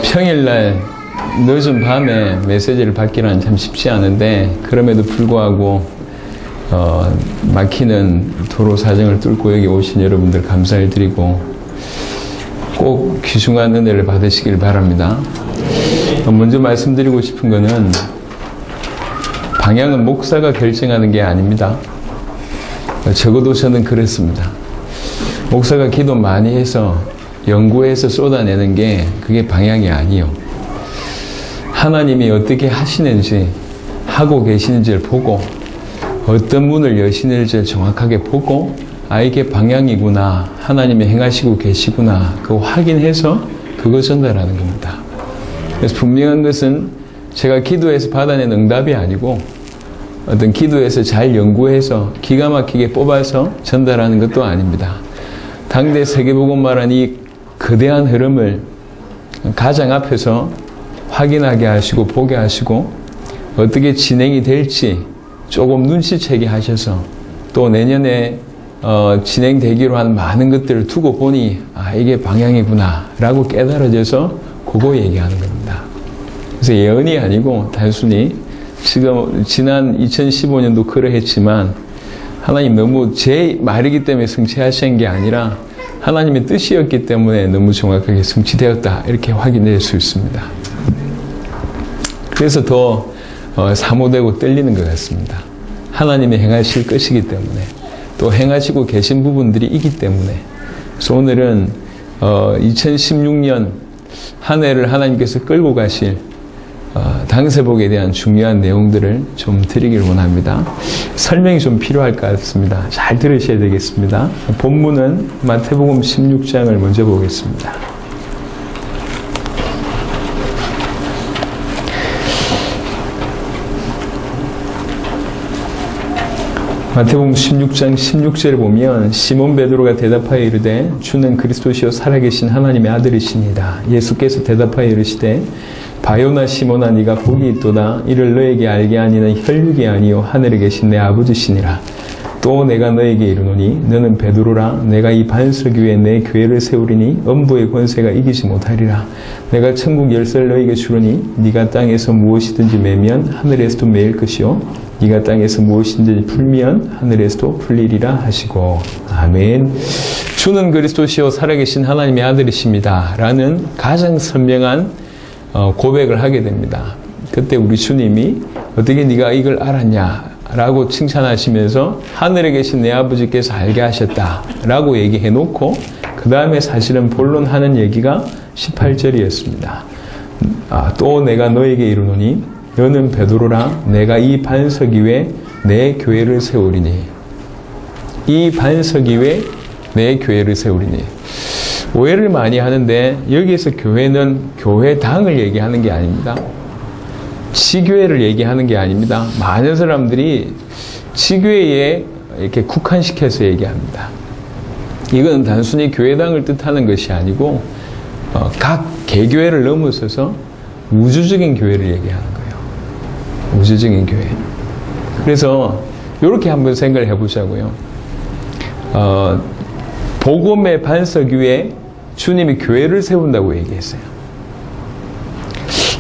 평일날 늦은 밤에 메시지를 받기는 참 쉽지 않은데, 그럼에도 불구하고 막히는 도로 사정을 뚫고 여기 오신 여러분들 감사를 드리고 꼭 귀중한 은혜를 받으시길 바랍니다. 먼저 말씀드리고 싶은 거는 방향은 목사가 결정하는 게 아닙니다. 적어도 저는 그랬습니다. 목사가 기도 많이 해서 연구해서 쏟아내는 게 그게 방향이 아니요. 하나님이 어떻게 하시는지, 하고 계시는지를 보고 어떤 문을 여시는지를 정확하게 보고, 이게 방향이구나, 하나님이 행하시고 계시구나, 그거 확인해서 그거 전달하는 겁니다. 그래서 분명한 것은 제가 기도해서 받아낸 응답이 아니고 어떤 기도해서 잘 연구해서 기가 막히게 뽑아서 전달하는 것도 아닙니다. 당대 세계복음화라는 이 거대한 흐름을 가장 앞에서 확인하게 하시고 보게 하시고 어떻게 진행이 될지 조금 눈치채게 하셔서 또 내년에 진행되기로 한 많은 것들을 두고 보니 이게 방향이구나 라고 깨달아져서 그거 얘기하는 겁니다. 그래서 예언이 아니고 단순히 지난 2015년도 그러했지만 하나님 너무 제 말이기 때문에 성취하신 게 아니라 하나님의 뜻이었기 때문에 너무 정확하게 성취되었다, 이렇게 확인될 수 있습니다. 그래서 더 사모되고 떨리는 것 같습니다. 하나님이 행하실 것이기 때문에, 또 행하시고 계신 부분들이 있기 때문에. 그래서 오늘은 2016년 한 해를 하나님께서 끌고 가실 당세복에 대한 중요한 내용들을 좀 드리길 원합니다. 설명이 좀 필요할 것 같습니다. 잘 들으셔야 되겠습니다. 본문은 마태복음 16장을 먼저 보겠습니다. 마태복음 16장 16절을 보면 시몬 베드로가 대답하여 이르되 주는 그리스도시요 살아계신 하나님의 아들이시니이다. 예수께서 대답하여 이르시되 바요나 시몬아 네가 복이 있도다. 이를 너에게 알게 하니는 혈육이 아니요 하늘에 계신 내 아버지시니라. 또 내가 너에게 이르노니 너는 베드로라. 내가 이 반석 위에 내 교회를 세우리니 엄부의 권세가 이기지 못하리라. 내가 천국 열쇠를 너에게 주르니 네가 땅에서 무엇이든지 매면 하늘에서도 매일 것이요 네가 땅에서 무엇이든지 풀면 하늘에서도 풀리리라 하시고. 아멘. 주는 그리스도시요 살아계신 하나님의 아들이십니다 라는 가장 선명한 고백을 하게 됩니다. 그때 우리 주님이 어떻게 네가 이걸 알았냐 라고 칭찬하시면서 하늘에 계신 내 아버지께서 알게 하셨다 라고 얘기해 놓고, 그 다음에 사실은 본론하는 얘기가 18절이었습니다. 또 내가 너에게 이르노니 너는 베드로라. 내가 이 반석 위에 내 교회를 세우리니. 이 반석 위에 내 교회를 세우리니. 오해를 많이 하는데 여기에서 교회는 교회당을 얘기하는 게 아닙니다. 지교회를 얘기하는 게 아닙니다. 많은 사람들이 지교회에 이렇게 국한시켜서 얘기합니다. 이건 단순히 교회당을 뜻하는 것이 아니고 각 개교회를 넘어서서 우주적인 교회를 얘기하는 거예요. 우주적인 교회. 그래서 이렇게 한번 생각을 해보자고요. 복음의 반석 위에 주님이 교회를 세운다고 얘기했어요.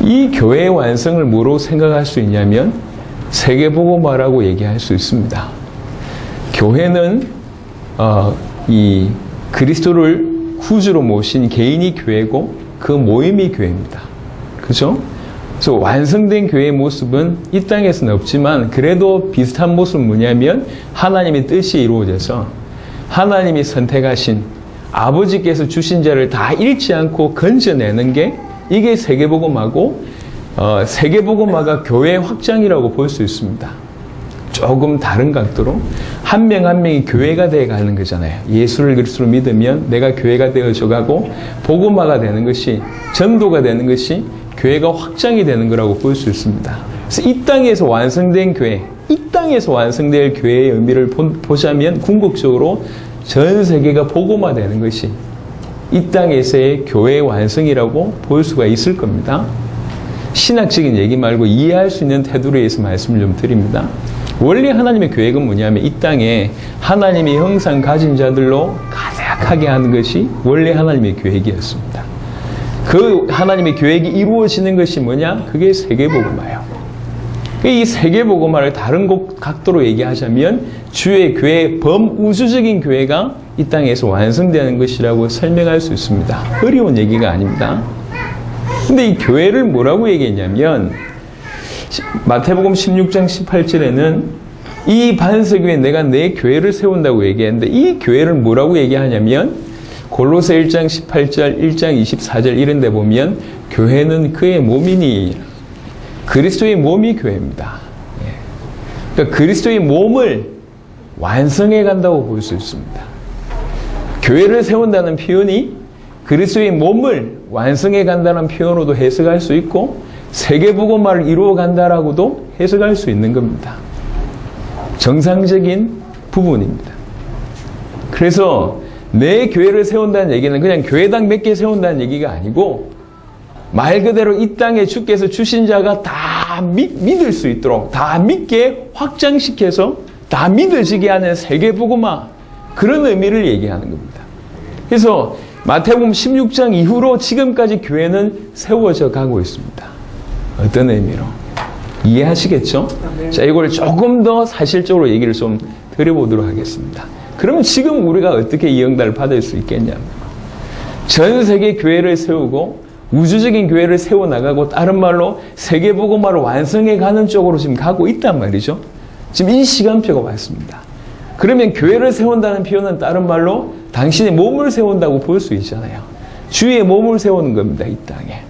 이 교회의 완성을 뭐로 생각할 수 있냐면 세계복음화라고 얘기할 수 있습니다. 교회는 이 그리스도를 구주로 모신 개인이 교회고 그 모임이 교회입니다. 그죠? 그래서 완성된 교회의 모습은 이 땅에서는 없지만 그래도 비슷한 모습은 뭐냐면 하나님의 뜻이 이루어져서 하나님이 선택하신 아버지께서 주신 자를 다 잃지 않고 건져내는 게 이게 세계복음화고, 세계복음화가 교회의 확장이라고 볼 수 있습니다. 조금 다른 각도로 한 명 한 명이 교회가 되어가는 거잖아요. 예수를 그리스도로 믿으면 내가 교회가 되어져가고 복음화가 되는 것이, 전도가 되는 것이 교회가 확장이 되는 거라고 볼 수 있습니다. 그래서 이 땅에서 완성된 교회, 이 땅에서 완성될 교회의 의미를 보자면 궁극적으로 전 세계가 복음화되는 것이 이 땅에서의 교회의 완성이라고 볼 수가 있을 겁니다. 신학적인 얘기 말고 이해할 수 있는 태도로 해서 말씀을 좀 드립니다. 원래 하나님의 계획은 뭐냐면 이 땅에 하나님의 형상 가진 자들로 가득하게 하는 것이 원래 하나님의 계획이었습니다. 그 하나님의 계획이 이루어지는 것이 뭐냐? 그게 세계복음화예요. 이 세계복음화를 다른 각도로 얘기하자면 주의 교회, 범우주적인 교회가 이 땅에서 완성되는 것이라고 설명할 수 있습니다. 어려운 얘기가 아닙니다. 근데 이 교회를 뭐라고 얘기했냐면 마태복음 16장 18절에는 이 반석 위에 내가 내 교회를 세운다고 얘기했는데 이 교회를 뭐라고 얘기하냐면 골로새 1장 18절, 1장 24절 이런 데 보면 교회는 그의 몸이니 그리스도의 몸이 교회입니다. 그러니까 그리스도의 몸을 완성해 간다고 볼 수 있습니다. 교회를 세운다는 표현이 그리스도의 몸을 완성해 간다는 표현으로도 해석할 수 있고 세계복음화를 이루어 간다라고도 해석할 수 있는 겁니다. 정상적인 부분입니다. 그래서 내 교회를 세운다는 얘기는 그냥 교회당 몇 개 세운다는 얘기가 아니고 말 그대로 이 땅에 주께서 주신 자가 다 믿을 수 있도록 다 믿게 확장시켜서 다 믿어지게 하는 세계복음화 그런 의미를 얘기하는 겁니다. 그래서 마태복음 16장 이후로 지금까지 교회는 세워져 가고 있습니다. 어떤 의미로? 이해하시겠죠? 자, 이걸 조금 더 사실적으로 얘기를 좀 드려보도록 하겠습니다. 그러면 지금 우리가 어떻게 이 응답을 받을 수 있겠냐면 전 세계 교회를 세우고 우주적인 교회를 세워나가고 다른 말로 세계복음화를 완성해 가는 쪽으로 지금 가고 있단 말이죠. 지금 이 시간표가 왔습니다. 그러면 교회를 세운다는 표현은 다른 말로 당신의 몸을 세운다고 볼 수 있잖아요. 주의 몸을 세우는 겁니다. 이 땅에.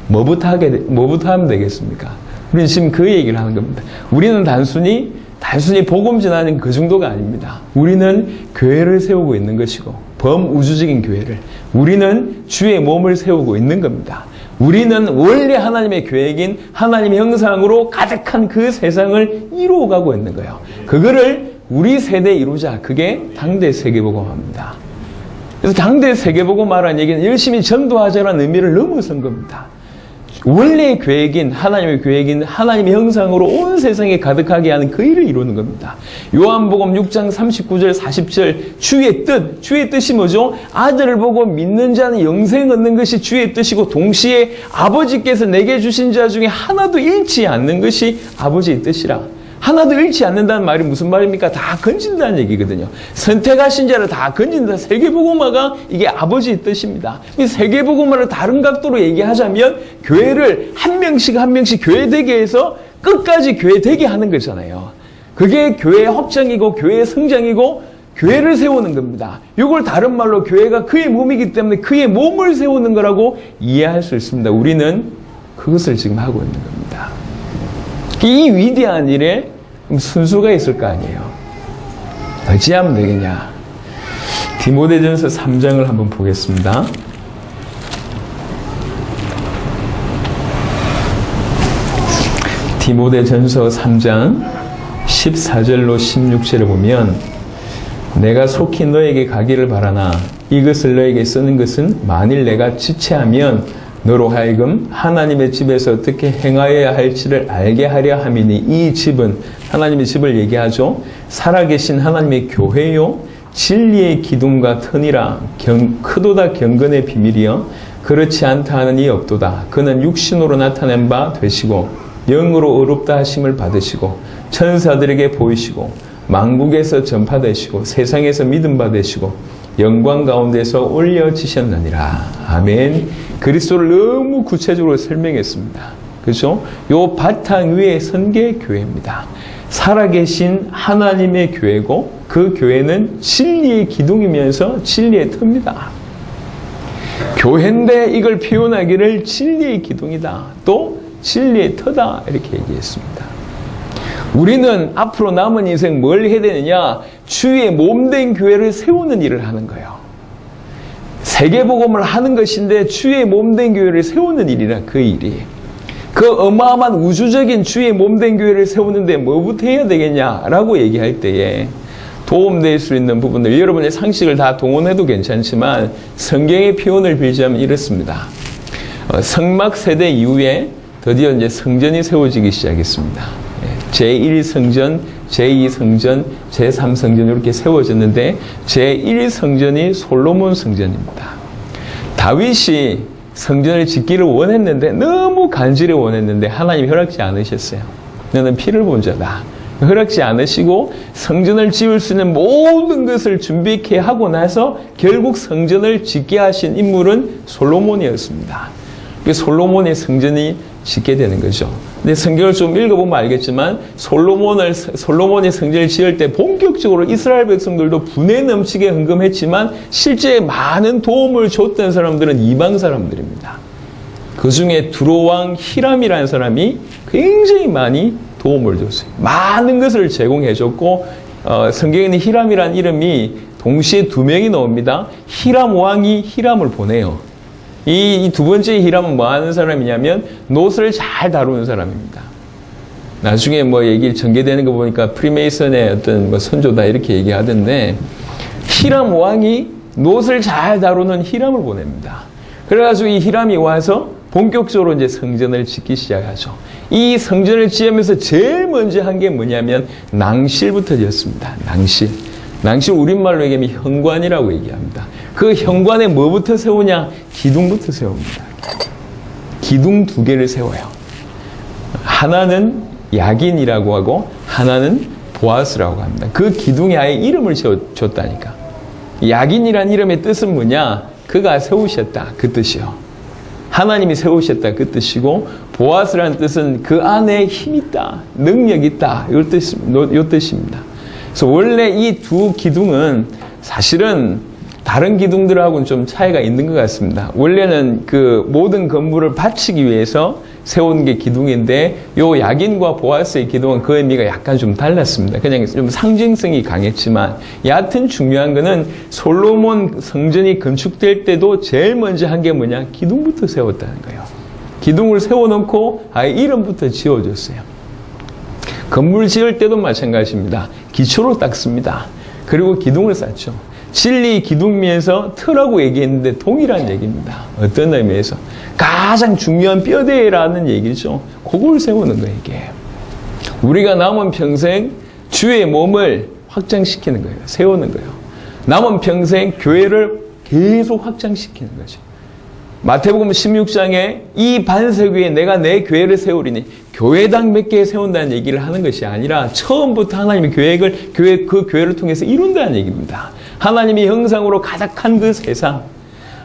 뭐부터 하면 되겠습니까? 우리는 지금 그 얘기를 하는 겁니다. 우리는 단순히 복음 전하는 그 정도가 아닙니다. 우리는 교회를 세우고 있는 것이고 범우주적인 교회를 우리는 주의 몸을 세우고 있는 겁니다. 우리는 원래 하나님의 계획인 하나님의 형상으로 가득한 그 세상을 이루어가고 있는 거예요. 그거를 우리 세대에 이루자. 그게 당대 세계복음화입니다. 그래서 당대 세계복음화라는 얘기는 열심히 전도하자라는 의미를 넘어선 겁니다. 원래의 계획인 하나님의 계획인 하나님의 형상으로 온 세상에 가득하게 하는 그 일을 이루는 겁니다. 요한복음 6장 39절 40절 주의 뜻이 뭐죠? 아들을 보고 믿는 자는 영생 얻는 것이 주의 뜻이고 동시에 아버지께서 내게 주신 자 중에 하나도 잃지 않는 것이 아버지의 뜻이라. 하나도 잃지 않는다는 말이 무슨 말입니까? 다 건진다는 얘기거든요. 선택하신 자를 다 건진다. 세계복음화가 이게 아버지의 뜻입니다. 이 세계복음화를 다른 각도로 얘기하자면 교회를 한 명씩 교회 되게 해서 끝까지 교회 되게 하는 거잖아요. 그게 교회의 확장이고 교회의 성장이고 교회를 세우는 겁니다. 이걸 다른 말로 교회가 그의 몸이기 때문에 그의 몸을 세우는 거라고 이해할 수 있습니다. 우리는 그것을 지금 하고 있는 겁니다. 이 위대한 일에 순수가 있을 거 아니에요. 어찌하면 되겠냐. 디모데전서 3장을 한번 보겠습니다. 디모데전서 3장 14절로 16절을 보면 내가 속히 너에게 가기를 바라나 이것을 너에게 쓰는 것은 만일 내가 지체하면 너로 하여금 하나님의 집에서 어떻게 행하여야 할지를 알게 하려 함이니 이 집은 하나님의 집을 얘기하죠. 살아계신 하나님의 교회요 진리의 기둥과 터니라 크도다 경건의 비밀이여 그렇지 않다 하는 이 없도다. 그는 육신으로 나타낸 바 되시고 영으로 의롭다 하심을 받으시고 천사들에게 보이시고 만국에서 전파되시고 세상에서 믿음 받으시고 영광 가운데서 올려지셨느니라. 아멘. 그리스도를 너무 구체적으로 설명했습니다. 그렇죠? 요 바탕 위에 선 게 교회입니다. 살아계신 하나님의 교회고 그 교회는 진리의 기둥이면서 진리의 터입니다. 교회인데 이걸 표현하기를 진리의 기둥이다. 또 진리의 터다. 이렇게 얘기했습니다. 우리는 앞으로 남은 인생 뭘 해야 되느냐? 주의 몸된 교회를 세우는 일을 하는 거예요. 세계복음을 하는 것인데 주의 몸된 교회를 세우는 일이라 그 일이. 그 어마어마한 우주적인 주의 몸된 교회를 세우는데 뭐부터 해야 되겠냐라고 얘기할 때에 도움될 수 있는 부분들 여러분의 상식을 다 동원해도 괜찮지만 성경의 표현을 빌자면 이렇습니다. 성막 세대 이후에 드디어 이제 성전이 세워지기 시작했습니다. 제1성전, 제2성전, 제3성전 이렇게 세워졌는데 제1성전이 솔로몬 성전입니다. 다윗이 성전을 짓기를 원했는데 너무 간절히 원했는데 하나님이 허락지 않으셨어요. 너는 피를 본 자다. 허락지 않으시고 성전을 지을 수 있는 모든 것을 준비케 하고 나서 결국 성전을 짓게 하신 인물은 솔로몬이었습니다. 솔로몬의 성전이 짓게 되는 거죠. 근데 성경을 좀 읽어보면 알겠지만 솔로몬의 성전을 지을 때 본격적으로 이스라엘 백성들도 분에 넘치게 헌금했지만 실제 많은 도움을 줬던 사람들은 이방 사람들입니다. 그 중에 두로왕 히람이라는 사람이 굉장히 많이 도움을 줬어요. 많은 것을 제공해줬고 성경에는 히람이라는 이름이 동시에 두 명이 나옵니다. 히람 왕이 히람을 보내요. 이 두 번째 히람은 뭐 하는 사람이냐면 놋을 잘 다루는 사람입니다. 나중에 뭐 얘기 전개되는 거 보니까 프리메이슨의 어떤 뭐 선조다 이렇게 얘기하던데 히람 왕이 놋을 잘 다루는 히람을 보냅니다. 그래가지고 이 히람이 와서 본격적으로 이제 성전을 짓기 시작하죠. 이 성전을 지으면서 제일 먼저 한 게 뭐냐면 낭실부터 지었습니다. 낭실 우리말로 얘기하면 현관이라고 얘기합니다. 그 현관에 뭐부터 세우냐? 기둥부터 세웁니다. 기둥 두 개를 세워요. 하나는 야긴이라고 하고 하나는 보아스라고 합니다. 그 기둥에 아예 이름을 줬다니까. 야긴이라는 이름의 뜻은 뭐냐? 그가 세우셨다 그 뜻이요. 하나님이 세우셨다 그 뜻이고 보아스라는 뜻은 그 안에 힘 있다, 능력 있다 이 뜻입니다. 그래서 원래 이 두 기둥은 사실은 다른 기둥들하고는 좀 차이가 있는 것 같습니다. 원래는 그 모든 건물을 바치기 위해서 세운 게 기둥인데 요 야긴과 보아스의 기둥은 그 의미가 약간 좀 달랐습니다. 그냥 좀 상징성이 강했지만 여하튼 중요한 거는 솔로몬 성전이 건축될 때도 제일 먼저 한 게 뭐냐? 기둥부터 세웠다는 거예요. 기둥을 세워놓고 아예 이름부터 지어줬어요. 건물 지을 때도 마찬가지입니다. 기초로 닦습니다. 그리고 기둥을 쌓죠. 진리 기둥미에서 터라고 얘기했는데 동일한 얘기입니다. 어떤 의미에서? 가장 중요한 뼈대라는 얘기죠. 그걸 세우는 거예요, 이게. 우리가 남은 평생 주의 몸을 확장시키는 거예요. 세우는 거예요. 남은 평생 교회를 계속 확장시키는 거죠. 마태복음 16장에 이 반석 위에 내가 내 교회를 세우리니 교회당 몇 개 세운다는 얘기를 하는 것이 아니라 처음부터 하나님의 계획을 그 교회를 통해서 이룬다는 얘기입니다. 하나님의 형상으로 가득한 그 세상,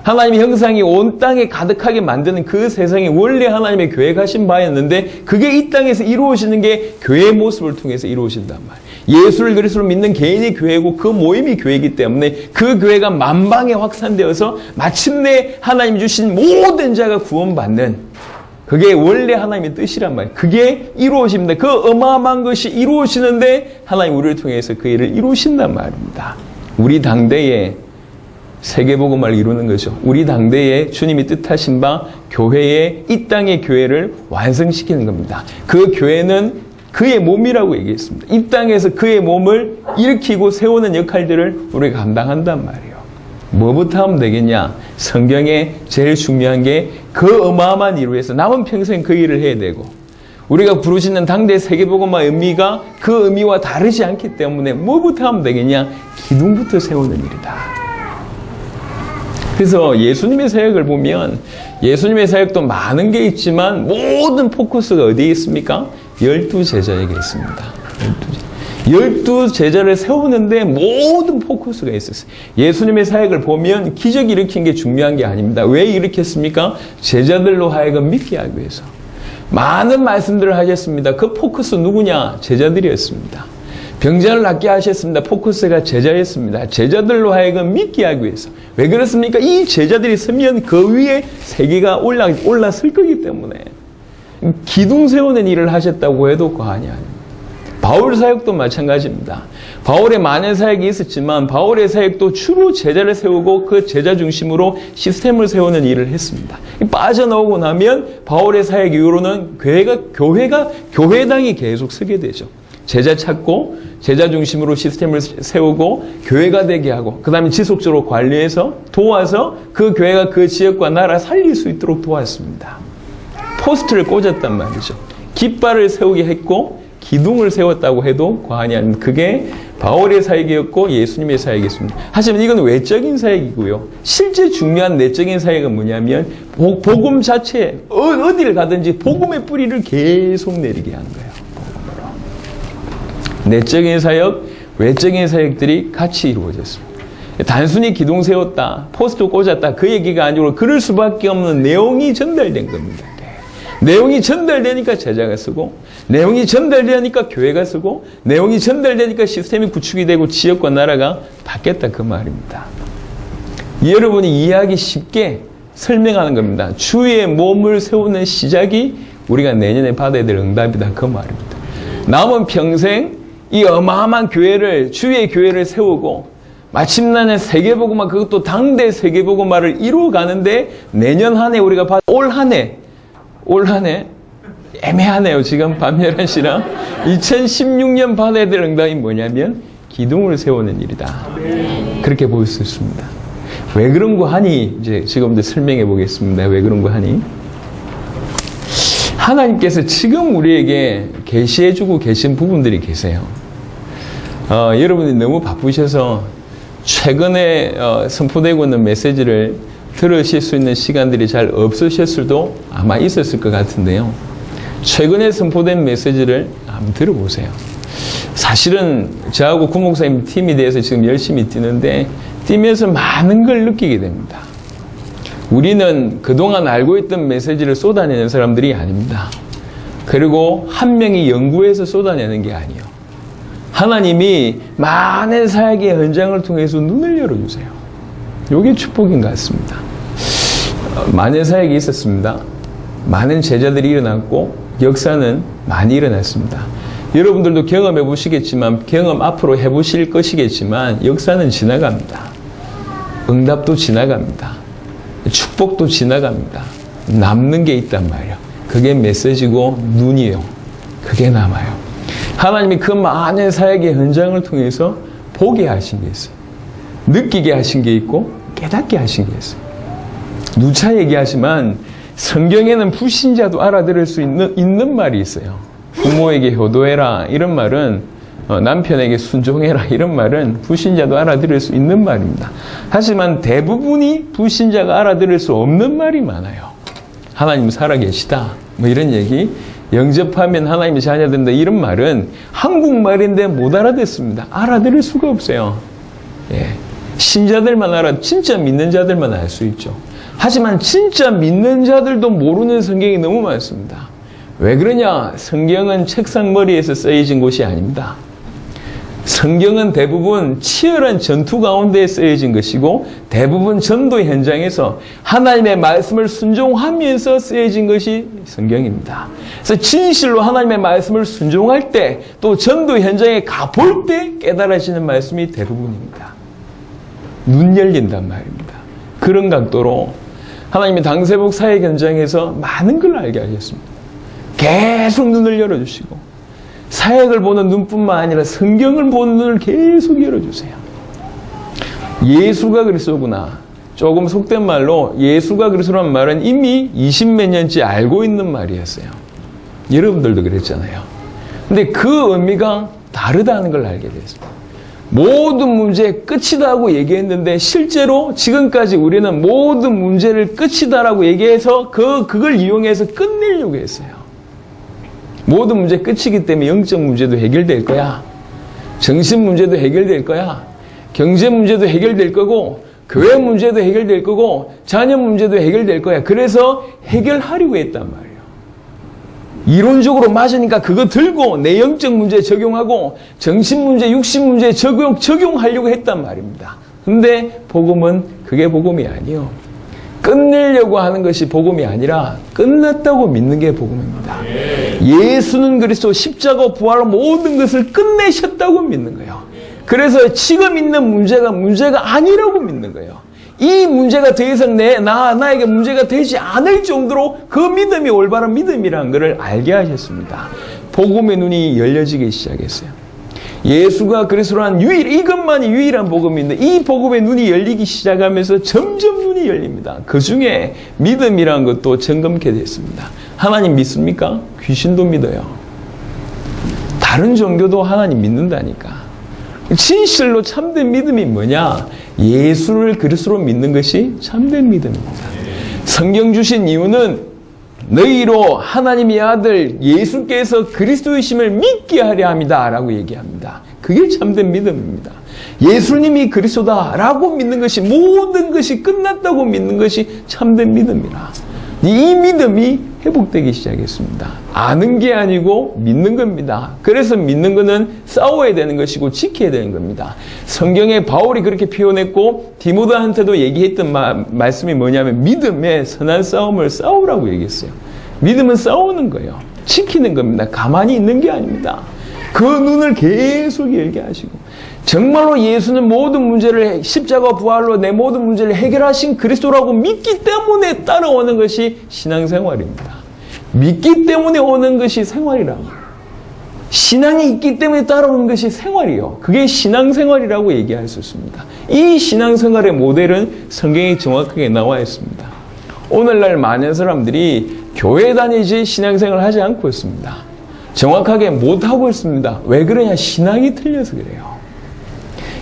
하나님의 형상이 온 땅에 가득하게 만드는 그 세상이 원래 하나님의 계획하신 바였는데 그게 이 땅에서 이루어지는 게 교회의 모습을 통해서 이루어진단 말이에요. 예수를 그리스도로 믿는 개인이 교회고 그 모임이 교회이기 때문에 그 교회가 만방에 확산되어서 마침내 하나님 주신 모든 자가 구원받는 그게 원래 하나님의 뜻이란 말이에요. 그게 이루어집니다. 그 어마어마한 것이 이루어지는데 하나님 우리를 통해서 그 일을 이루신단 말입니다. 우리 당대에 세계복음을 이루는 거죠. 우리 당대에 주님이 뜻하신 바 교회의 이 땅의 교회를 완성시키는 겁니다. 그 교회는 그의 몸이라고 얘기했습니다. 이 땅에서 그의 몸을 일으키고 세우는 역할들을 우리가 감당한단 말이에요. 뭐부터 하면 되겠냐? 성경에 제일 중요한 게 그 어마어마한 일을 위해서 남은 평생 그 일을 해야 되고 우리가 부르짖는 당대 세계복음의 의미가 그 의미와 다르지 않기 때문에 뭐부터 하면 되겠냐? 기둥부터 세우는 일이다. 그래서 예수님의 사역을 보면 예수님의 사역도 많은 게 있지만 모든 포커스가 어디에 있습니까? 12제자에게 있습니다. 12제자를 세우는데 모든 포커스가 있었어요. 예수님의 사역을 보면 기적 일으킨 게 중요한 게 아닙니다. 왜 일으켰습니까? 제자들로 하여금 믿게 하기 위해서. 많은 말씀들을 하셨습니다. 그 포커스 누구냐? 제자들이었습니다. 병자를 낫게 하셨습니다. 포커스가 제자였습니다. 제자들로 하여금 믿게 하기 위해서. 왜 그렇습니까? 이 제자들이 서면 그 위에 세계가 올라설 거기 때문에. 기둥 세우는 일을 하셨다고 해도 과언이 아닙니다. 바울 사역도 마찬가지입니다. 바울의 많은 사역이 있었지만 바울의 사역도 주로 제자를 세우고 그 제자 중심으로 시스템을 세우는 일을 했습니다. 빠져나오고 나면 바울의 사역 이후로는 교회당이 계속 서게 되죠. 제자 찾고 제자 중심으로 시스템을 세우고 교회가 되게 하고 그 다음에 지속적으로 관리해서 도와서 그 교회가 그 지역과 나라 살릴 수 있도록 도왔습니다. 포스트를 꽂았단 말이죠. 깃발을 세우게 했고 기둥을 세웠다고 해도 과언이 아닙니다. 그게 바울의 사역이었고 예수님의 사역이었습니다. 하지만 이건 외적인 사역이고요. 실제 중요한 내적인 사역은 뭐냐면 복음 자체 어디를 가든지 복음의 뿌리를 계속 내리게 하는 거예요. 내적인 사역, 외적인 사역들이 같이 이루어졌습니다. 단순히 기둥 세웠다, 포스터 꽂았다 그 얘기가 아니고 그럴 수밖에 없는 내용이 전달된 겁니다. 내용이 전달되니까 제자가 쓰고, 내용이 전달되니까 교회가 쓰고, 내용이 전달되니까 시스템이 구축이 되고 지역과 나라가 바뀌었다 그 말입니다. 여러분이 이해하기 쉽게 설명하는 겁니다. 주의 몸을 세우는 시작이 우리가 내년에 받아야 될 응답이다 그 말입니다. 남은 평생 이 어마어마한 교회를, 주의 교회를 세우고 마침내 세계복음화, 그것도 당대 세계복음화를 이루어가는데 내년 한 해 우리가 올 한 해 애매하네요. 지금 밤 11시랑 2016년 받아야 될 응답이 뭐냐면 기둥을 세우는 일이다. 그렇게 볼 수 있습니다. 왜 그런 거 하니? 이제 지금부터 설명해 보겠습니다. 왜 그런 거 하니? 하나님께서 지금 우리에게 계시해 주고 계신 부분들이 계세요. 여러분이 너무 바쁘셔서 최근에 선포되고 있는 메시지를 들으실 수 있는 시간들이 잘 없으실 수도 아마 있었을 것 같은데요. 최근에 선포된 메시지를 한번 들어보세요. 사실은 저하고 구목사님 팀이 대해서 지금 열심히 뛰는데 뛰면서 많은 걸 느끼게 됩니다. 우리는 그동안 알고 있던 메시지를 쏟아내는 사람들이 아닙니다. 그리고 한 명이 연구해서 쏟아내는 게 아니에요. 하나님이 많은 사역의 현장을 통해서 눈을 열어주세요. 이게 축복인 것 같습니다. 많은 사역이 있었습니다. 많은 제자들이 일어났고 역사는 많이 일어났습니다. 여러분들도 경험해 보시겠지만, 경험 앞으로 해보실 것이겠지만 역사는 지나갑니다. 응답도 지나갑니다. 축복도 지나갑니다. 남는 게 있단 말이에요. 그게 메시지고 눈이에요. 그게 남아요. 하나님이 그 많은 사역의 현장을 통해서 보게 하신 게 있어요. 느끼게 하신 게 있고 깨닫게 하신 게 있어요. 누차 얘기하지만 성경에는 불신자도 알아들을 수 있는 말이 있어요. 부모에게 효도해라 이런 말은, 남편에게 순종해라 이런 말은 불신자도 알아들을 수 있는 말입니다. 하지만 대부분이 불신자가 알아들을 수 없는 말이 많아요. 하나님 살아계시다 뭐 이런 얘기, 영접하면 하나님의 자녀된다 이런 말은 한국말인데 못 알아듣습니다. 알아들을 수가 없어요. 예. 신자들만 진짜 믿는 자들만 알 수 있죠. 하지만 진짜 믿는 자들도 모르는 성경이 너무 많습니다. 왜 그러냐? 성경은 책상 머리에서 쓰여진 것이 아닙니다. 성경은 대부분 치열한 전투 가운데 쓰여진 것이고 대부분 전도 현장에서 하나님의 말씀을 순종하면서 쓰여진 것이 성경입니다. 그래서 진실로 하나님의 말씀을 순종할 때 또 전도 현장에 가볼 때 깨달아지는 말씀이 대부분입니다. 눈 열린단 말입니다. 그런 각도로 하나님이 당세복 사역 현장에서 많은 걸 알게 하셨습니다. 계속 눈을 열어주시고 사역을 보는 눈뿐만 아니라 성경을 보는 눈을 계속 열어주세요. 예수가 그리스도구나. 조금 속된 말로 예수가 그리스도라는 말은 이미 20몇 년째 알고 있는 말이었어요. 여러분들도 그랬잖아요. 근데 그 의미가 다르다는 걸 알게 됐습니다. 모든 문제의 끝이다라고 얘기했는데 실제로 지금까지 우리는 모든 문제를 끝이다라고 얘기해서 그걸 이용해서 끝내려고 했어요. 모든 문제 끝이기 때문에 영적 문제도 해결될 거야. 정신 문제도 해결될 거야. 경제 문제도 해결될 거고 교회 문제도 해결될 거고 자녀 문제도 해결될 거야. 그래서 해결하려고 했단 말이에요. 이론적으로 맞으니까 그거 들고 내 영적 문제에 적용하고 정신 문제, 육신 문제에 적용하려고 했단 말입니다. 근데 복음은 그게 복음이 아니에요. 끝내려고 하는 것이 복음이 아니라 끝났다고 믿는 게 복음입니다. 예수는 그리스도 십자가 부활로 모든 것을 끝내셨다고 믿는 거예요. 그래서 지금 있는 문제가 아니라고 믿는 거예요. 이 문제가 더 이상 나에게 문제가 되지 않을 정도로 그 믿음이 올바른 믿음이라는 것을 알게 하셨습니다. 복음의 눈이 열려지기 시작했어요. 예수가 그리스도란 이것만이 유일한 복음인데 이 복음의 눈이 열리기 시작하면서 점점 눈이 열립니다. 그 중에 믿음이라는 것도 점검케 됐습니다. 하나님 믿습니까? 귀신도 믿어요. 다른 종교도 하나님 믿는다니까. 진실로 참된 믿음이 뭐냐? 예수를 그리스도로 믿는 것이 참된 믿음입니다. 성경 주신 이유는 너희로 하나님의 아들 예수께서 그리스도이심을 믿게 하려 합니다 라고 얘기합니다. 그게 참된 믿음입니다. 예수님이 그리스도다라고 믿는 것이, 모든 것이 끝났다고 믿는 것이 참된 믿음이라. 이 믿음이 회복되기 시작했습니다. 아는 게 아니고 믿는 겁니다. 그래서 믿는 것은 싸워야 되는 것이고 지켜야 되는 겁니다. 성경에 바울이 그렇게 표현했고 디모데한테도 얘기했던 말씀이 뭐냐면 믿음의 선한 싸움을 싸우라고 얘기했어요. 믿음은 싸우는 거예요. 지키는 겁니다. 가만히 있는 게 아닙니다. 그 눈을 계속 열게 하시고, 정말로 예수는 모든 문제를, 십자가 부활로 내 모든 문제를 해결하신 그리스도라고 믿기 때문에 따라오는 것이 신앙생활입니다. 믿기 때문에 오는 것이 생활이라고. 신앙이 있기 때문에 따라오는 것이 생활이요. 그게 신앙생활이라고 얘기할 수 있습니다. 이 신앙생활의 모델은 성경에 정확하게 나와 있습니다. 오늘날 많은 사람들이 교회 다니지 신앙생활을 하지 않고 있습니다. 정확하게 못하고 있습니다. 왜 그러냐? 신앙이 틀려서 그래요.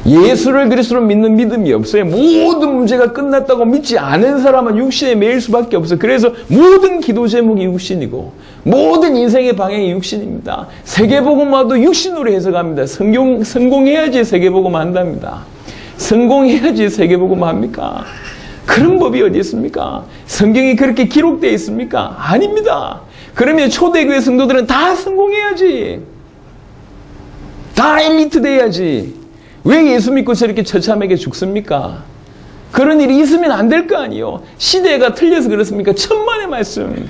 예수를 그리스도로 믿는 믿음이 없어요. 모든 문제가 끝났다고 믿지 않은 사람은 육신에 매일 수밖에 없어요. 그래서 모든 기도 제목이 육신이고 모든 인생의 방향이 육신입니다. 세계복음화도 육신으로 해석합니다. 성공해야지 세계복음화 한답니다. 성공해야지 세계복음화 합니까? 그런 법이 어디 있습니까? 성경이 그렇게 기록되어 있습니까? 아닙니다. 그러면 초대교회 성도들은 다 성공해야지. 다 엘리트 돼야지. 왜 예수 믿고 저렇게 처참하게 죽습니까? 그런 일이 있으면 안 될 거 아니에요. 시대가 틀려서 그렇습니까? 천만의 말씀.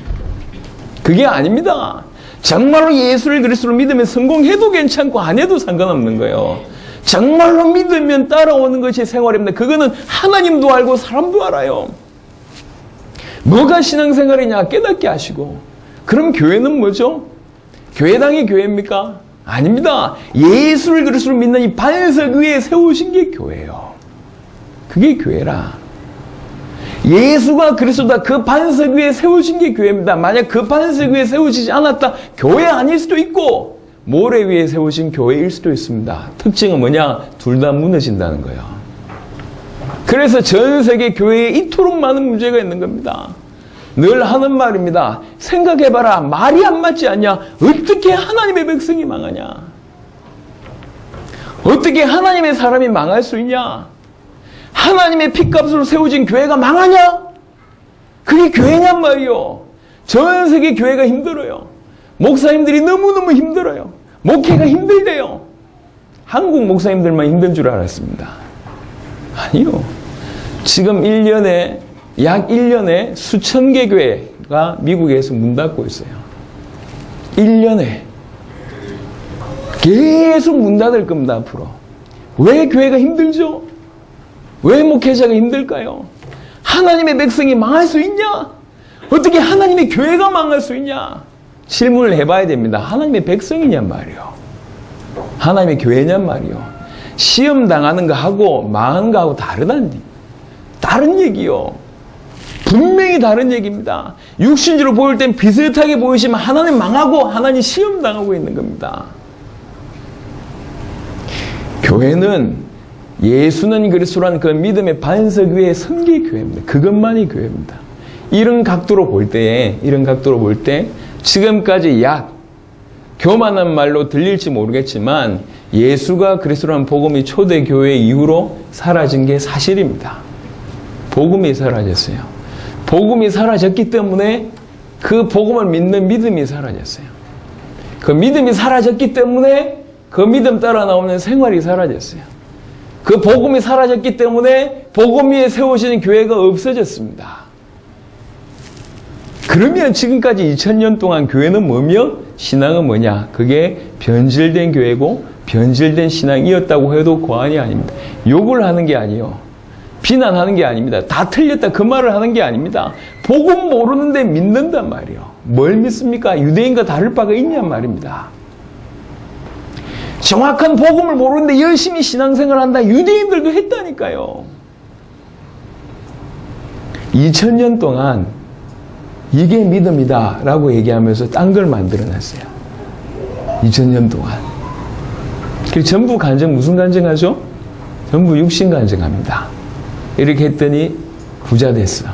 그게 아닙니다. 정말로 예수를 그리스도로 믿으면 성공해도 괜찮고 안 해도 상관없는 거예요. 정말로 믿으면 따라오는 것이 생활입니다. 그거는 하나님도 알고 사람도 알아요. 뭐가 신앙생활이냐 깨닫게 하시고. 그럼 교회는 뭐죠? 교회당이 교회입니까? 아닙니다. 예수를 그리스도로 믿는 이 반석 위에 세우신 게 교회예요. 그게 교회라. 예수가 그리스도다. 그 반석 위에 세우신 게 교회입니다. 만약 그 반석 위에 세우시지 않았다, 교회 아닐 수도 있고 모래 위에 세우신 교회일 수도 있습니다. 특징은 뭐냐? 둘 다 무너진다는 거예요. 그래서 전 세계 교회에 이토록 많은 문제가 있는 겁니다. 늘 하는 말입니다. 생각해봐라. 말이 안 맞지 않냐? 어떻게 하나님의 백성이 망하냐? 어떻게 하나님의 사람이 망할 수 있냐? 하나님의 핏값으로 세워진 교회가 망하냐? 그게 교회냔 말이요. 전 세계 교회가 힘들어요. 목사님들이 너무너무 힘들어요. 목회가 힘들대요. 한국 목사님들만 힘든 줄 알았습니다. 아니요. 지금 약 1년에 수천 개 교회가 미국에서 문 닫고 있어요. 1년에. 계속 문 닫을 겁니다, 앞으로. 왜 교회가 힘들죠? 왜 목회자가 힘들까요? 하나님의 백성이 망할 수 있냐? 어떻게 하나님의 교회가 망할 수 있냐? 질문을 해봐야 됩니다. 하나님의 백성이냔 말이요. 하나님의 교회냔 말이요. 시험 당하는 거하고 망하는 거하고 다른 얘기요. 분명히 다른 얘기입니다. 육신주로 보일 땐 비슷하게 보이지만 하나님 망하고 하나님 시험 당하고 있는 겁니다. 교회는 예수는 그리스도라는 그 믿음의 반석 위에 선 게 교회입니다. 그것만이 교회입니다. 이런 각도로 볼 때 지금까지 교만한 말로 들릴지 모르겠지만 예수가 그리스도라는 복음이 초대교회 이후로 사라진 게 사실입니다. 복음이 사라졌어요. 복음이 사라졌기 때문에 그 복음을 믿는 믿음이 사라졌어요. 그 믿음이 사라졌기 때문에 그 믿음 따라 나오는 생활이 사라졌어요. 그 복음이 사라졌기 때문에 복음 위에 세우시는 교회가 없어졌습니다. 그러면 지금까지 2000년 동안 교회는 뭐며? 신앙은 뭐냐? 그게 변질된 교회고 변질된 신앙이었다고 해도 과언이 아닙니다. 욕을 하는 게 아니에요. 비난하는 게 아닙니다. 다 틀렸다 그 말을 하는 게 아닙니다. 복음 모르는데 믿는단 말이에요. 뭘 믿습니까? 유대인과 다를 바가 있냔 말입니다. 정확한 복음을 모르는데 열심히 신앙생활을 한다. 유대인들도 했다니까요. 2000년 동안 이게 믿음이다 라고 얘기하면서 딴 걸 만들어냈어요. 2000년 동안. 전부 간증, 무슨 간증하죠? 전부 육신 간증합니다. 이렇게 했더니 부자 됐어.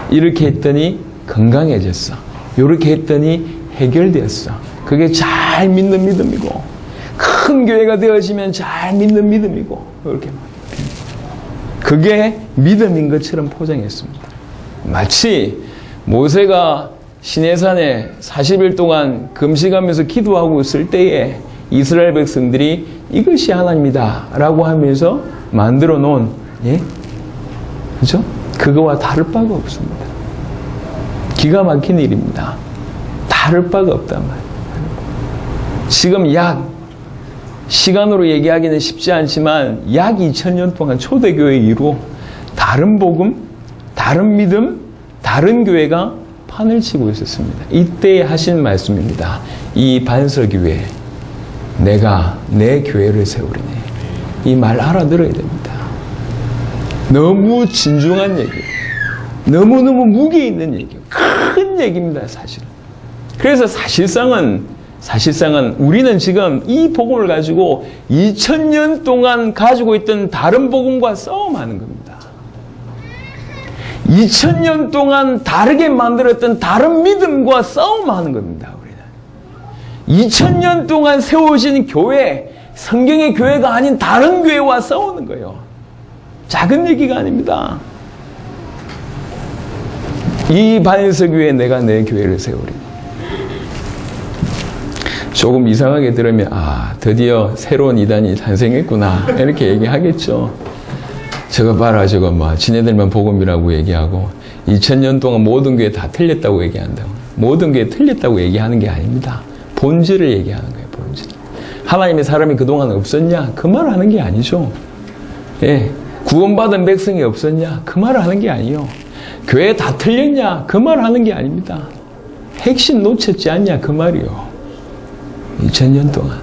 이렇게 했더니 건강해졌어. 이렇게 했더니 해결되었어. 그게 잘 믿는 믿음이고, 큰 교회가 되어지면 잘 믿는 믿음이고, 이렇게. 그게 믿음인 것처럼 포장했습니다. 마치 모세가 시내산에 40일 동안 금식하면서 기도하고 있을 때에 이스라엘 백성들이 이것이 하나님이다 라고 하면서 만들어 놓은, 예? 그죠? 그거와 다를 바가 없습니다. 기가 막힌 일입니다. 다를 바가 없단 말이에요. 지금 시간으로 얘기하기는 쉽지 않지만 약 2000년 동안 초대교회 이후 다른 복음, 다른 믿음, 다른 교회가 판을 치고 있었습니다. 이때 하신 말씀입니다. 이 반석이 위에 내가 내 교회를 세우리니. 이 말 알아들어야 됩니다. 너무 진중한 얘기예요. 너무너무 무게 있는 얘기예요. 큰 얘기입니다, 사실은. 그래서 사실상은 우리는 지금 이 복음을 가지고 2000년 동안 가지고 있던 다른 복음과 싸움하는 겁니다. 2000년 동안 다르게 만들었던 다른 믿음과 싸움하는 겁니다. 우리는 2000년 동안 세워진 교회, 성경의 교회가 아닌 다른 교회와 싸우는 거예요. 작은 얘기가 아닙니다. 이 반석 위에 내가 내 교회를 세우리. 조금 이상하게 들으면 드디어 새로운 이단이 탄생했구나 이렇게 얘기하겠죠. 저거 봐라, 저거 지네들만 복음이라고 얘기하고 2000년 동안 모든 교회 다 틀렸다고 얘기한다고. 모든 교회 틀렸다고 얘기하는 게 아닙니다. 본질을 얘기하는 거예요. 본질. 하나님의 사람이 그동안 없었냐? 그 말을 하는 게 아니죠. 예, 구원받은 백성이 없었냐? 그 말을 하는 게 아니요. 교회 다 틀렸냐? 그 말을 하는 게 아닙니다. 핵심 놓쳤지 않냐? 그 말이요. 2000년 동안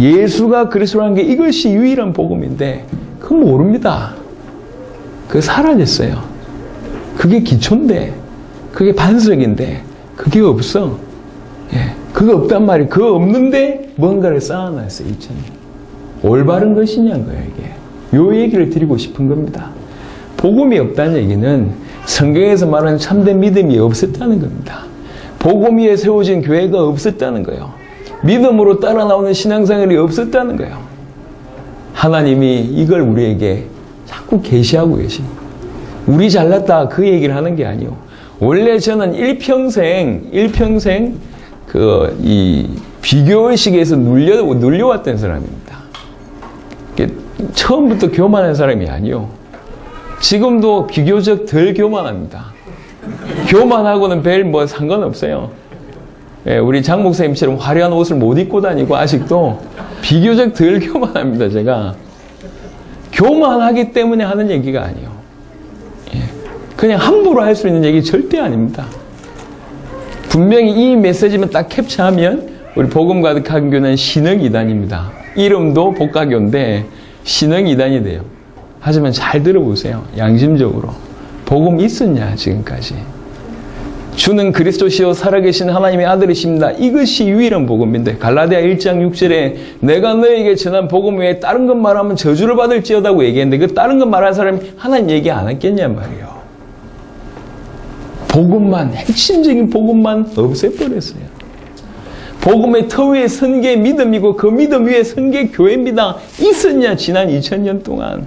예수가 그리스도라는 게 이것이 유일한 복음인데 그거 모릅니다. 그게 사라졌어요. 그게 기초인데, 그게 반석인데 그게 없어. 예, 그거 없단 말이에요. 그거 없는데 뭔가를 쌓아놨어요. 2000년. 올바른 것이냐고요, 이게. 요 얘기를 드리고 싶은 겁니다. 복음이 없다는 얘기는 성경에서 말하는 참된 믿음이 없었다는 겁니다. 복음 위에 세워진 교회가 없었다는 거예요. 믿음으로 따라 나오는 신앙생활이 없었다는 거예요. 하나님이 이걸 우리에게 자꾸 계시하고 계십니다. 우리 잘났다 그 얘기를 하는 게 아니요. 원래 저는 일평생 이 비교의식에서 눌려왔던 사람입니다. 처음부터 교만한 사람이 아니요. 지금도 비교적 덜 교만합니다. 교만하고는 별 상관없어요. 예, 우리 장 목사님처럼 화려한 옷을 못 입고 다니고 아직도 비교적 덜 교만합니다. 제가 교만하기 때문에 하는 얘기가 아니에요. 예, 그냥 함부로 할 수 있는 얘기 절대 아닙니다. 분명히 이 메시지만 딱 캡처하면 우리 복음 가득한 교는 신흥이단입니다. 이름도 복가교인데 신흥이단이 돼요. 하지만 잘 들어보세요. 양심적으로. 복음 있었냐 지금까지. 주는 그리스도시요 살아계신 하나님의 아들이십니다. 이것이 유일한 복음인데 갈라디아 1장 6절에 내가 너에게 전한 복음 외에 다른 것 말하면 저주를 받을지어다고 얘기했는데 그 다른 것 말할 사람이 하나님 얘기 안 했겠냐 말이에요. 복음만, 핵심적인 복음만 없애버렸어요. 복음의 터 위에 선 게 믿음이고 그 믿음 위에 선 게 교회입니다. 있었냐 지난 2000년 동안.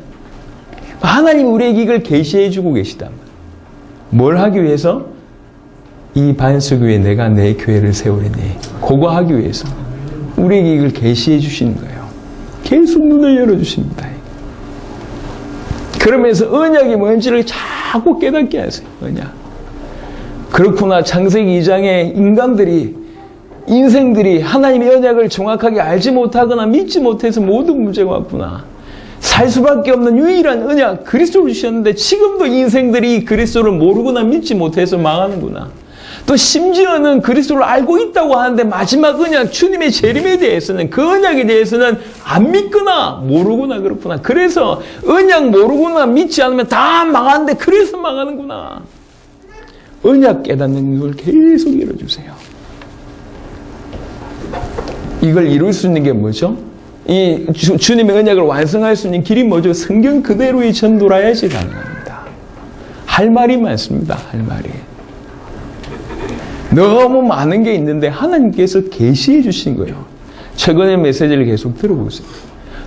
하나님 우리에게 이걸 계시해 주고 계시단 말이에요. 뭘 하기 위해서? 이 반석 위에 내가 내 교회를 세우리니. 그거 하기 위해서 우리에게 이걸 계시해 주시는 거예요. 계속 눈을 열어주십니다. 그러면서 언약이 뭔지를 자꾸 깨닫게 하세요. 언약. 그렇구나. 창세기 2장에 인생들이 하나님의 언약을 정확하게 알지 못하거나 믿지 못해서 모든 문제가 왔구나. 살 수밖에 없는 유일한 언약 그리스도를 주셨는데 지금도 인생들이 그리스도를 모르거나 믿지 못해서 망하는구나. 또 심지어는 그리스도를 알고 있다고 하는데 마지막 언약 주님의 재림에 대해서는 그 언약에 대해서는 안 믿거나 모르구나. 그렇구나. 그래서 언약 모르거나 믿지 않으면 다 망하는데 그래서 망하는구나. 언약 깨닫는 걸 계속 이뤄주세요. 이걸 이룰 수 있는 게 뭐죠? 주님의 언약을 완성할 수 있는 길이 뭐죠? 성경 그대로의 전도라야지 가능합니다. 할 말이 많습니다. 할 말이. 너무 많은 게 있는데 하나님께서 계시해 주신 거예요. 최근의 메시지를 계속 들어보세요.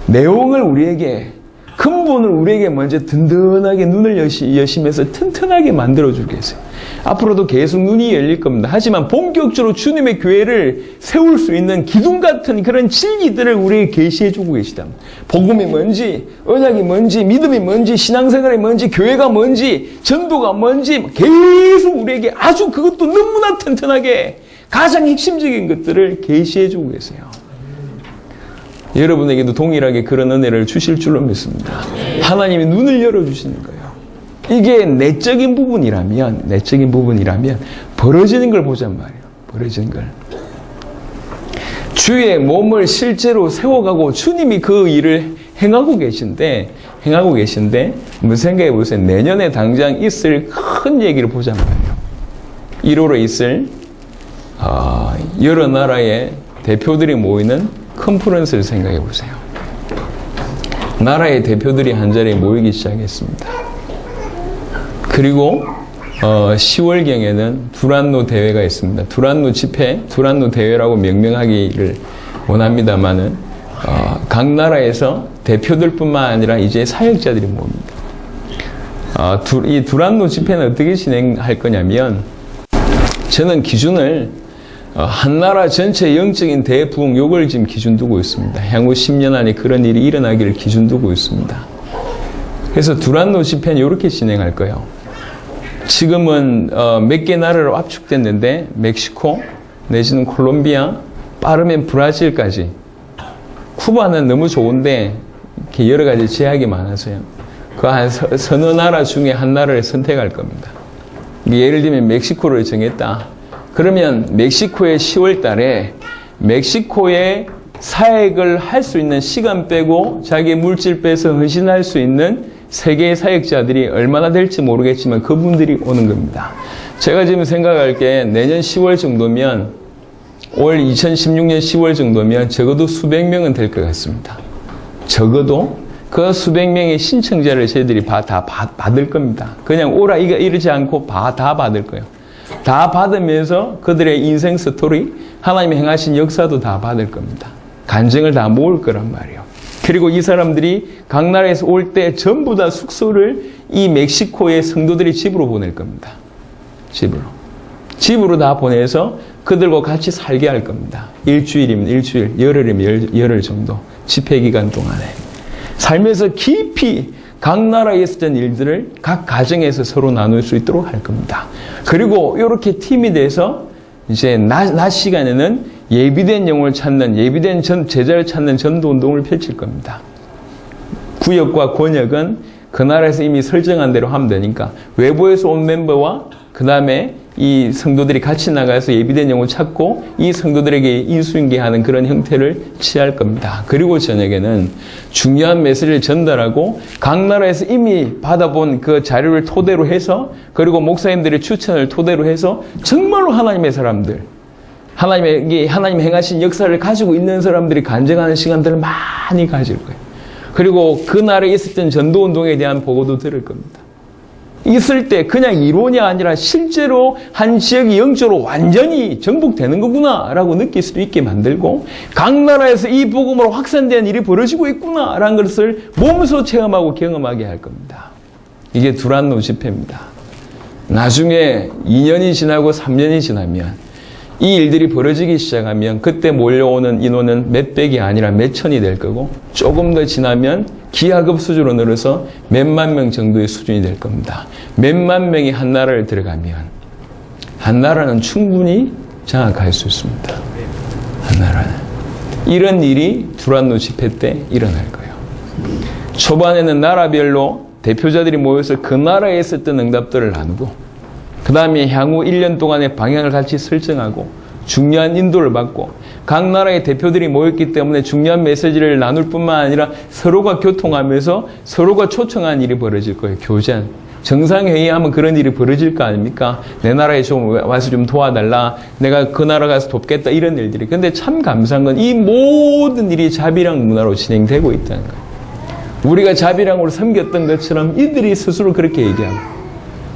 내용을 우리에게, 근본을 우리에게 먼저 든든하게 눈을 여시면서 튼튼하게 만들어주고 계세요. 앞으로도 계속 눈이 열릴 겁니다. 하지만 본격적으로 주님의 교회를 세울 수 있는 기둥 같은 그런 진리들을 우리에게 계시해주고 계시다. 복음이 뭔지, 언약이 뭔지, 믿음이 뭔지, 신앙생활이 뭔지, 교회가 뭔지, 전도가 뭔지 계속 우리에게 아주 그것도 너무나 튼튼하게 가장 핵심적인 것들을 계시해주고 계세요. 여러분에게도 동일하게 그런 은혜를 주실 줄로 믿습니다. 하나님이 눈을 열어주시는 거예요. 이게 내적인 부분이라면 벌어지는 걸 보잔 말이에요. 벌어지는 걸. 주의 몸을 실제로 세워가고 주님이 그 일을 행하고 계신데 한번 생각해 보세요. 내년에 당장 있을 큰 얘기를 보잔 말이에요. 1월에 있을 여러 나라의 대표들이 모이는 컨퍼런스를 생각해 보세요. 나라의 대표들이 한자리에 모이기 시작했습니다. 그리고 10월경에는 두란노 대회가 있습니다. 두란노 집회, 두란노 대회라고 명명하기를 원합니다만은 각 나라에서 대표들뿐만 아니라 이제 사역자들이 모입니다. 이 두란노 집회는 어떻게 진행할 거냐면 저는 기준을 한 나라 전체 영적인 대부흥 요걸 지금 기준 두고 있습니다. 향후 10년 안에 그런 일이 일어나기를 기준 두고 있습니다. 그래서 두란노 집회는 이렇게 진행할 거예요. 지금은 몇 개 나라로 압축됐는데 멕시코 내지는 콜롬비아, 빠르면 브라질까지. 쿠바는 너무 좋은데 이렇게 여러 가지 제약이 많아서요. 그 한 서너 나라 중에 한 나라를 선택할 겁니다. 예를 들면 멕시코를 정했다. 그러면 멕시코의 10월 달에 멕시코의 사역을 할 수 있는 시간 빼고 자기의 물질 빼서 헌신할 수 있는 세계의 사역자들이 얼마나 될지 모르겠지만 그분들이 오는 겁니다. 제가 지금 생각할 게 내년 10월 정도면 올 2016년 10월 정도면 적어도 수백 명은 될 것 같습니다. 적어도 그 수백 명의 신청자를 저희들이 다 받을 겁니다. 그냥 오라 이러지 않고 다 받을 거예요. 다 받으면서 그들의 인생 스토리, 하나님이 행하신 역사도 다 받을 겁니다. 간증을 다 모을 거란 말이에요. 그리고 이 사람들이 각 나라에서 올 때 전부 다 숙소를 이 멕시코의 성도들이 집으로 보낼 겁니다. 집으로 다 보내서 그들과 같이 살게 할 겁니다. 일주일이면 일주일, 열흘이면 열흘 정도 집회 기간 동안에 살면서 깊이 각 나라에 있었던 일들을 각 가정에서 서로 나눌 수 있도록 할 겁니다. 그리고 이렇게 팀이 돼서 이제 낮 시간에는 예비된 영혼을 찾는, 예비된 제자를 찾는 전도 운동을 펼칠 겁니다. 구역과 권역은 그 나라에서 이미 설정한 대로 하면 되니까 외부에서 온 멤버와 그 다음에 이 성도들이 같이 나가서 예비된 영혼을 찾고 이 성도들에게 인수인계하는 그런 형태를 취할 겁니다. 그리고 저녁에는 중요한 메시지를 전달하고 각 나라에서 이미 받아본 그 자료를 토대로 해서 그리고 목사님들의 추천을 토대로 해서 정말로 하나님의 사람들, 하나님 행하신 역사를 가지고 있는 사람들이 간증하는 시간들을 많이 가질 거예요. 그리고 그 날에 있었던 전도운동에 대한 보고도 들을 겁니다. 있을 때 그냥 이론이 아니라 실제로 한 지역이 영적으로 완전히 정복되는 거구나 라고 느낄 수도 있게 만들고 각 나라에서 이 복음으로 확산된 일이 벌어지고 있구나 라는 것을 몸소 체험하고 경험하게 할 겁니다. 이게 두란노 집회입니다. 나중에 2년이 지나고 3년이 지나면 이 일들이 벌어지기 시작하면 그때 몰려오는 인원은 몇백이 아니라 몇천이 될 거고 조금 더 지나면 기하급 수준으로 늘어서 몇만 명 정도의 수준이 될 겁니다. 몇만 명이 한 나라를 들어가면 한 나라는 충분히 장악할 수 있습니다. 한 나라는. 이런 일이 두란노 집회 때 일어날 거예요. 초반에는 나라별로 대표자들이 모여서 그 나라에 있었던 응답들을 나누고 그 다음에 향후 1년 동안의 방향을 같이 설정하고 중요한 인도를 받고 각 나라의 대표들이 모였기 때문에 중요한 메시지를 나눌 뿐만 아니라 서로가 교통하면서 서로가 초청한 일이 벌어질 거예요. 교제한. 정상회의하면 그런 일이 벌어질 거 아닙니까? 내 나라에 좀 와서 좀 도와달라. 내가 그 나라 가서 돕겠다. 이런 일들이. 근데 참 감사한 건 이 모든 일이 자비랑 문화로 진행되고 있다는 거예요. 우리가 자비랑으로 섬겼던 것처럼 이들이 스스로 그렇게 얘기하고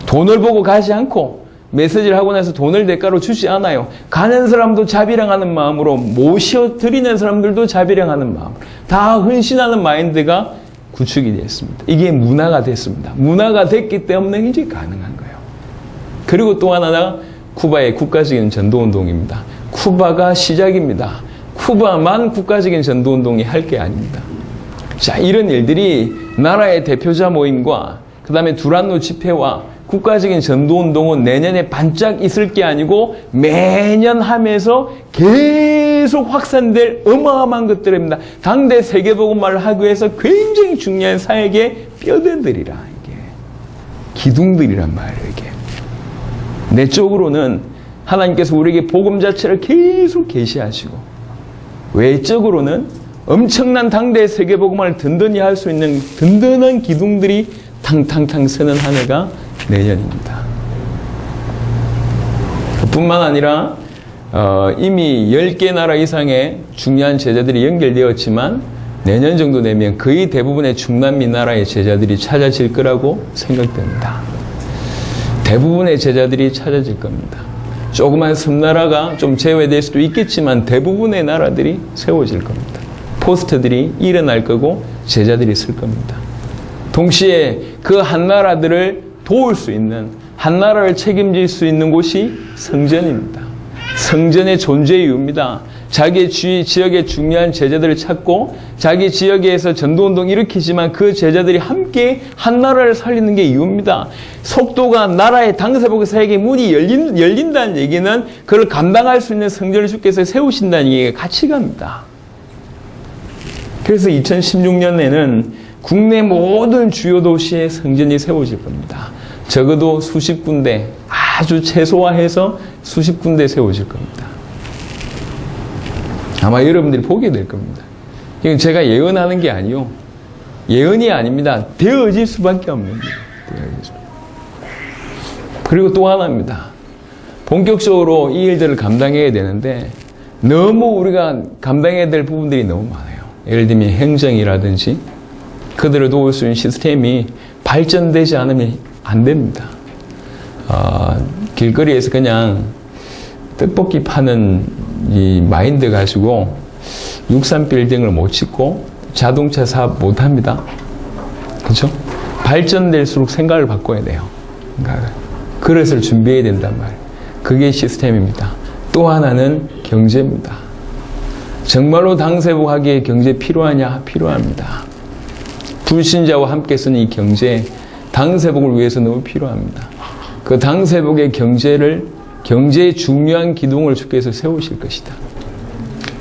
돈을 보고 가지 않고 메시지를 하고 나서 돈을 대가로 주지 않아요. 가는 사람도 자비랑하는 마음으로 모셔드리는 사람들도 자비랑하는 마음 다 헌신하는 마인드가 구축이 됐습니다. 이게 문화가 됐습니다. 문화가 됐기 때문에 이제 가능한 거예요. 그리고 또 하나가 쿠바의 국가적인 전도운동입니다. 쿠바가 시작입니다. 쿠바만 국가적인 전도운동이 할 게 아닙니다. 자, 이런 일들이 나라의 대표자 모임과 그 다음에 두란노 집회와 국가적인 전도운동은 내년에 반짝 있을 게 아니고 매년 하면서 계속 확산될 어마어마한 것들입니다. 당대 세계복음화를 하기 위해서 굉장히 중요한 사역의 뼈대들이라 이게 기둥들이란 말이에요. 이게 내적으로는 하나님께서 우리에게 복음 자체를 계속 계시하시고 외적으로는 엄청난 당대 세계복음화를 든든히 할 수 있는 든든한 기둥들이 탕탕탕 서는 한 해가 내년입니다. 뿐만 아니라 이미 10개 나라 이상의 중요한 제자들이 연결되었지만 내년 정도 되면 거의 대부분의 중남미 나라의 제자들이 찾아질 거라고 생각됩니다. 대부분의 제자들이 찾아질 겁니다. 조그만 섬나라가 좀 제외될 수도 있겠지만 대부분의 나라들이 세워질 겁니다. 포스트들이 일어날 거고 제자들이 쓸 겁니다. 동시에 그 한 나라들을 도울 수 있는 한 나라를 책임질 수 있는 곳이 성전입니다. 성전의 존재 이유입니다. 자기 지역의 중요한 제자들을 찾고 자기 지역에서 전도운동 일으키지만 그 제자들이 함께 한 나라를 살리는 게 이유입니다. 속도가 나라의 당사복 사역의 문이 열린다는 얘기는 그걸 감당할 수 있는 성전을 주께서 세우신다는 얘기가 같이 갑니다. 그래서 2016년에는 국내 모든 주요 도시에 성전이 세워질 겁니다. 적어도 수십 군데, 아주 최소화해서 수십 군데 세워질 겁니다. 아마 여러분들이 보게 될 겁니다. 이건 제가 예언하는 게 아니요. 예언이 아닙니다. 되어질 수밖에 없는 거예요. 그리고 또 하나입니다. 본격적으로 이 일들을 감당해야 되는데 너무 우리가 감당해야 될 부분들이 너무 많아요. 예를 들면 행정이라든지 그들을 도울 수 있는 시스템이 발전되지 않으면 안 됩니다. 길거리에서 그냥 떡볶이 파는 이 마인드 가지고 63빌딩을 못 짓고 자동차 사업 못 합니다. 그렇죠? 발전될수록 생각을 바꿔야 돼요. 그러니까 그릇을 준비해야 된단 말이에요. 그게 시스템입니다. 또 하나는 경제입니다. 정말로 당세복하기에 경제 필요하냐? 필요합니다. 불신자와 함께 쓰는 이 경제, 당세복을 위해서 너무 필요합니다. 그 당세복의 경제의 중요한 기둥을 주께서 세우실 것이다.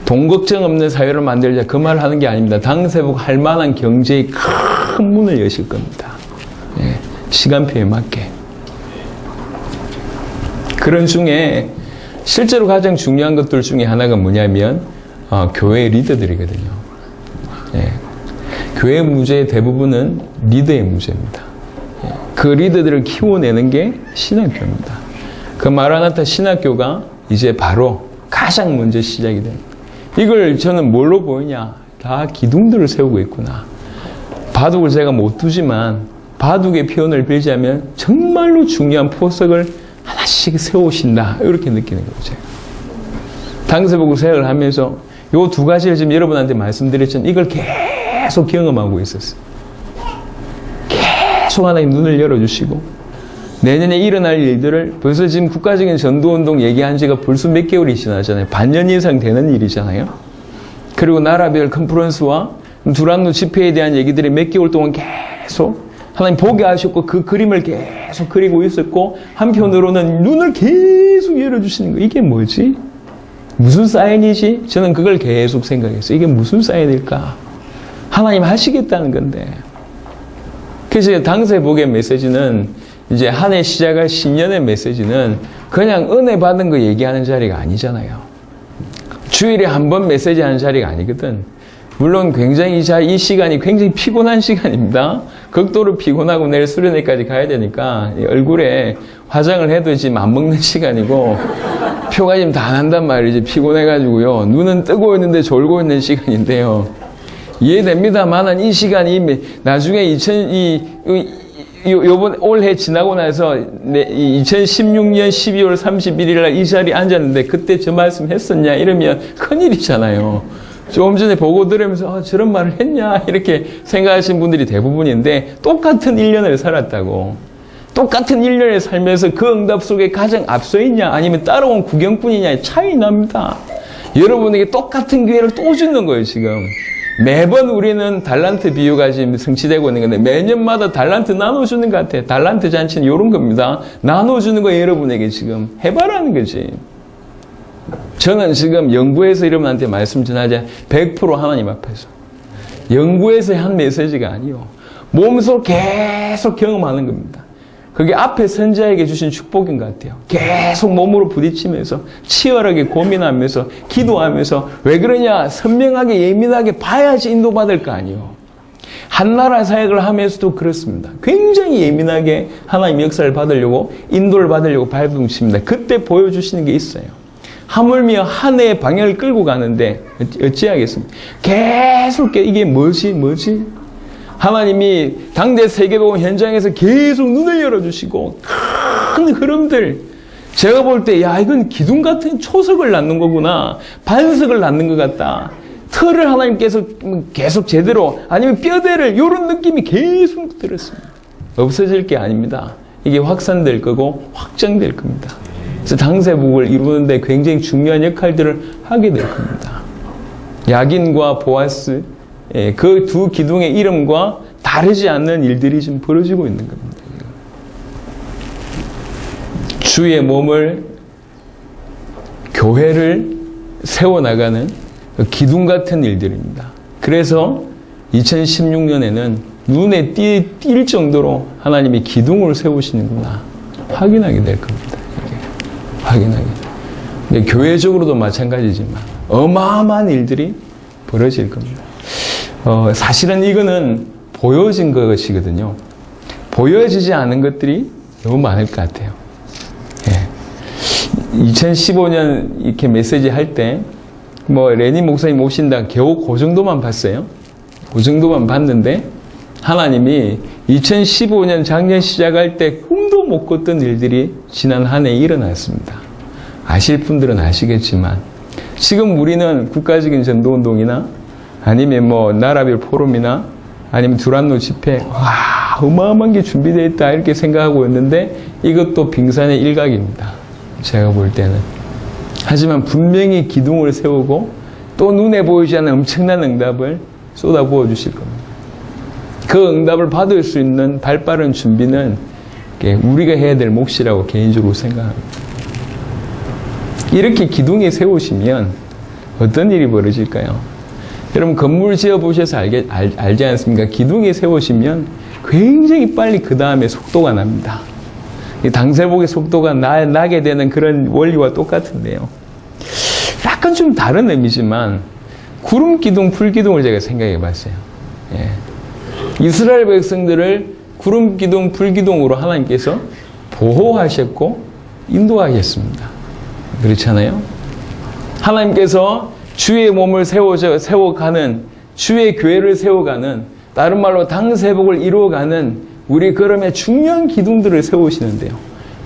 돈 걱정 없는 사회를 만들자 그 말을 하는 게 아닙니다. 당세복 할 만한 경제의 큰 문을 여실 겁니다. 예, 시간표에 맞게. 그런 중에 실제로 가장 중요한 것들 중에 하나가 뭐냐면 교회 리더들이거든요. 예, 교회 문제의 대부분은 리더의 문제입니다. 예, 그 리더들을 키워내는 게 신학교입니다. 그 마라나타 신학교가 이제 바로 가장 먼저 시작이 됩니다. 이걸 저는 뭘로 보이냐? 다 기둥들을 세우고 있구나. 바둑을 제가 못 두지만 바둑의 표현을 빌자면 정말로 중요한 포석을 하나씩 세우신다. 이렇게 느끼는 거죠. 당세복을 생각을 하면서 요 두 가지를 지금 여러분한테 말씀드렸지만 이걸 계속 경험하고 있었어요. 계속 하나님 눈을 열어주시고 내년에 일어날 일들을 벌써 지금 국가적인 전도운동 얘기한 지가 벌써 몇 개월이 지나잖아요. 반년 이상 되는 일이잖아요. 그리고 나라별 컨퍼런스와 두란노 집회에 대한 얘기들이 몇 개월 동안 계속 하나님 보게 하셨고 그 그림을 계속 그리고 있었고 한편으로는 눈을 계속 열어주시는 거. 이게 뭐지? 무슨 사인이지? 저는 그걸 계속 생각했어요. 이게 무슨 사인일까? 하나님 하시겠다는 건데. 그래서 당세복의 메시지는 이제 한 해 시작할 신년의 메시지는 그냥 은혜 받은 거 얘기하는 자리가 아니잖아요. 주일에 한 번 메시지 하는 자리가 아니거든. 물론 굉장히 이 시간이 굉장히 피곤한 시간입니다. 극도로 피곤하고 내일 수련회까지 가야 되니까 얼굴에 화장을 해도 지금 안 먹는 시간이고 표가 지금 다 난단 말이지. 피곤해가지고요. 눈은 뜨고 있는데 졸고 있는 시간인데요. 이해됩니다만 이 시간이 나중에 요번 올해 지나고 나서 2016년 12월 31일 날 이 자리에 앉았는데 그때 저 말씀 했었냐 이러면 큰일이잖아요. 조금 전에 보고 들으면서 저런 말을 했냐 이렇게 생각하시는 분들이 대부분인데 똑같은 1년을 살았다고. 똑같은 1년을 살면서 그 응답 속에 가장 앞서 있냐 아니면 따라온 구경꾼이냐의 차이 납니다. 여러분에게 똑같은 기회를 또 주는 거예요 지금. 매번 우리는 달란트 비유가 지금 성취되고 있는 건데 매년마다 달란트 나눠주는 것 같아요. 달란트 잔치는 이런 겁니다. 나눠주는 거 여러분에게 지금 해봐라는 거지. 저는 지금 연구해서 여러분한테 말씀 전하자 100% 하나님 앞에서 연구해서 한 메시지가 아니요. 몸소 계속 경험하는 겁니다. 그게 앞에 선자에게 주신 축복인 것 같아요. 계속 몸으로 부딪히면서 치열하게 고민하면서 기도하면서 왜 그러냐 선명하게 예민하게 봐야지 인도받을 거 아니에요. 한나라 사역을 하면서도 그렇습니다. 굉장히 예민하게 하나님 역사를 받으려고 인도를 받으려고 발부칩니다. 그때 보여주시는 게 있어요. 하물며 한 해의 방향을 끌고 가는데 어찌하겠습니까? 계속 이게 뭐지? 하나님이 당대 세계복음 현장에서 계속 눈을 열어주시고 큰 흐름들 제가 볼 때 야 이건 기둥 같은 초석을 낳는 거구나. 반석을 낳는 것 같다. 틀을 하나님께서 계속 제대로 아니면 뼈대를 이런 느낌이 계속 들었습니다. 없어질 게 아닙니다. 이게 확산될 거고 확장될 겁니다. 그래서 당세복을 이루는데 굉장히 중요한 역할들을 하게 될 겁니다. 야긴과 보아스 그 두 기둥의 이름과 다르지 않는 일들이 지금 벌어지고 있는 겁니다. 주의 몸을 교회를 세워나가는 기둥 같은 일들입니다. 그래서 2016년에는 눈에 띌 정도로 하나님이 기둥을 세우시는구나 확인하게 될 겁니다. 확인하게. 근데 교회적으로도 마찬가지지만 어마어마한 일들이 벌어질 겁니다. 사실은 이거는 보여진 것이거든요. 보여지지 않은 것들이 너무 많을 것 같아요. 2015년 이렇게 메시지 할 때, 레니 목사님 오신다, 겨우 그 정도만 봤어요. 그 정도만 봤는데, 하나님이 2015년 작년 시작할 때 꿈도 못 꿨던 일들이 지난 한 해 일어났습니다. 아실 분들은 아시겠지만, 지금 우리는 국가적인 전도운동이나 아니면 나라별 포럼이나 아니면 두란노 집회, 와, 어마어마한 게 준비되어 있다 이렇게 생각하고 있는데 이것도 빙산의 일각입니다. 제가 볼 때는. 하지만 분명히 기둥을 세우고 또 눈에 보이지 않는 엄청난 응답을 쏟아부어 주실 겁니다. 그 응답을 받을 수 있는 발빠른 준비는 우리가 해야 될 몫이라고 개인적으로 생각합니다. 이렇게 기둥에 세우시면 어떤 일이 벌어질까요? 여러분 건물 지어보셔서 알지 않습니까? 기둥에 세우시면 굉장히 빨리 그 다음에 속도가 납니다. 당세복의 속도가 나게 되는 그런 원리와 똑같은데요. 약간 좀 다른 의미지만 구름 기둥, 풀 기둥을 제가 생각해 봤어요. 이스라엘 백성들을 구름 기둥, 풀 기둥으로 하나님께서 보호하셨고 인도하셨습니다. 그렇잖아요? 하나님께서 주의 몸을 세워가는, 주의 교회를 세워가는, 다른 말로 당세복을 이루어가는 우리 걸음의 중요한 기둥들을 세우시는데요.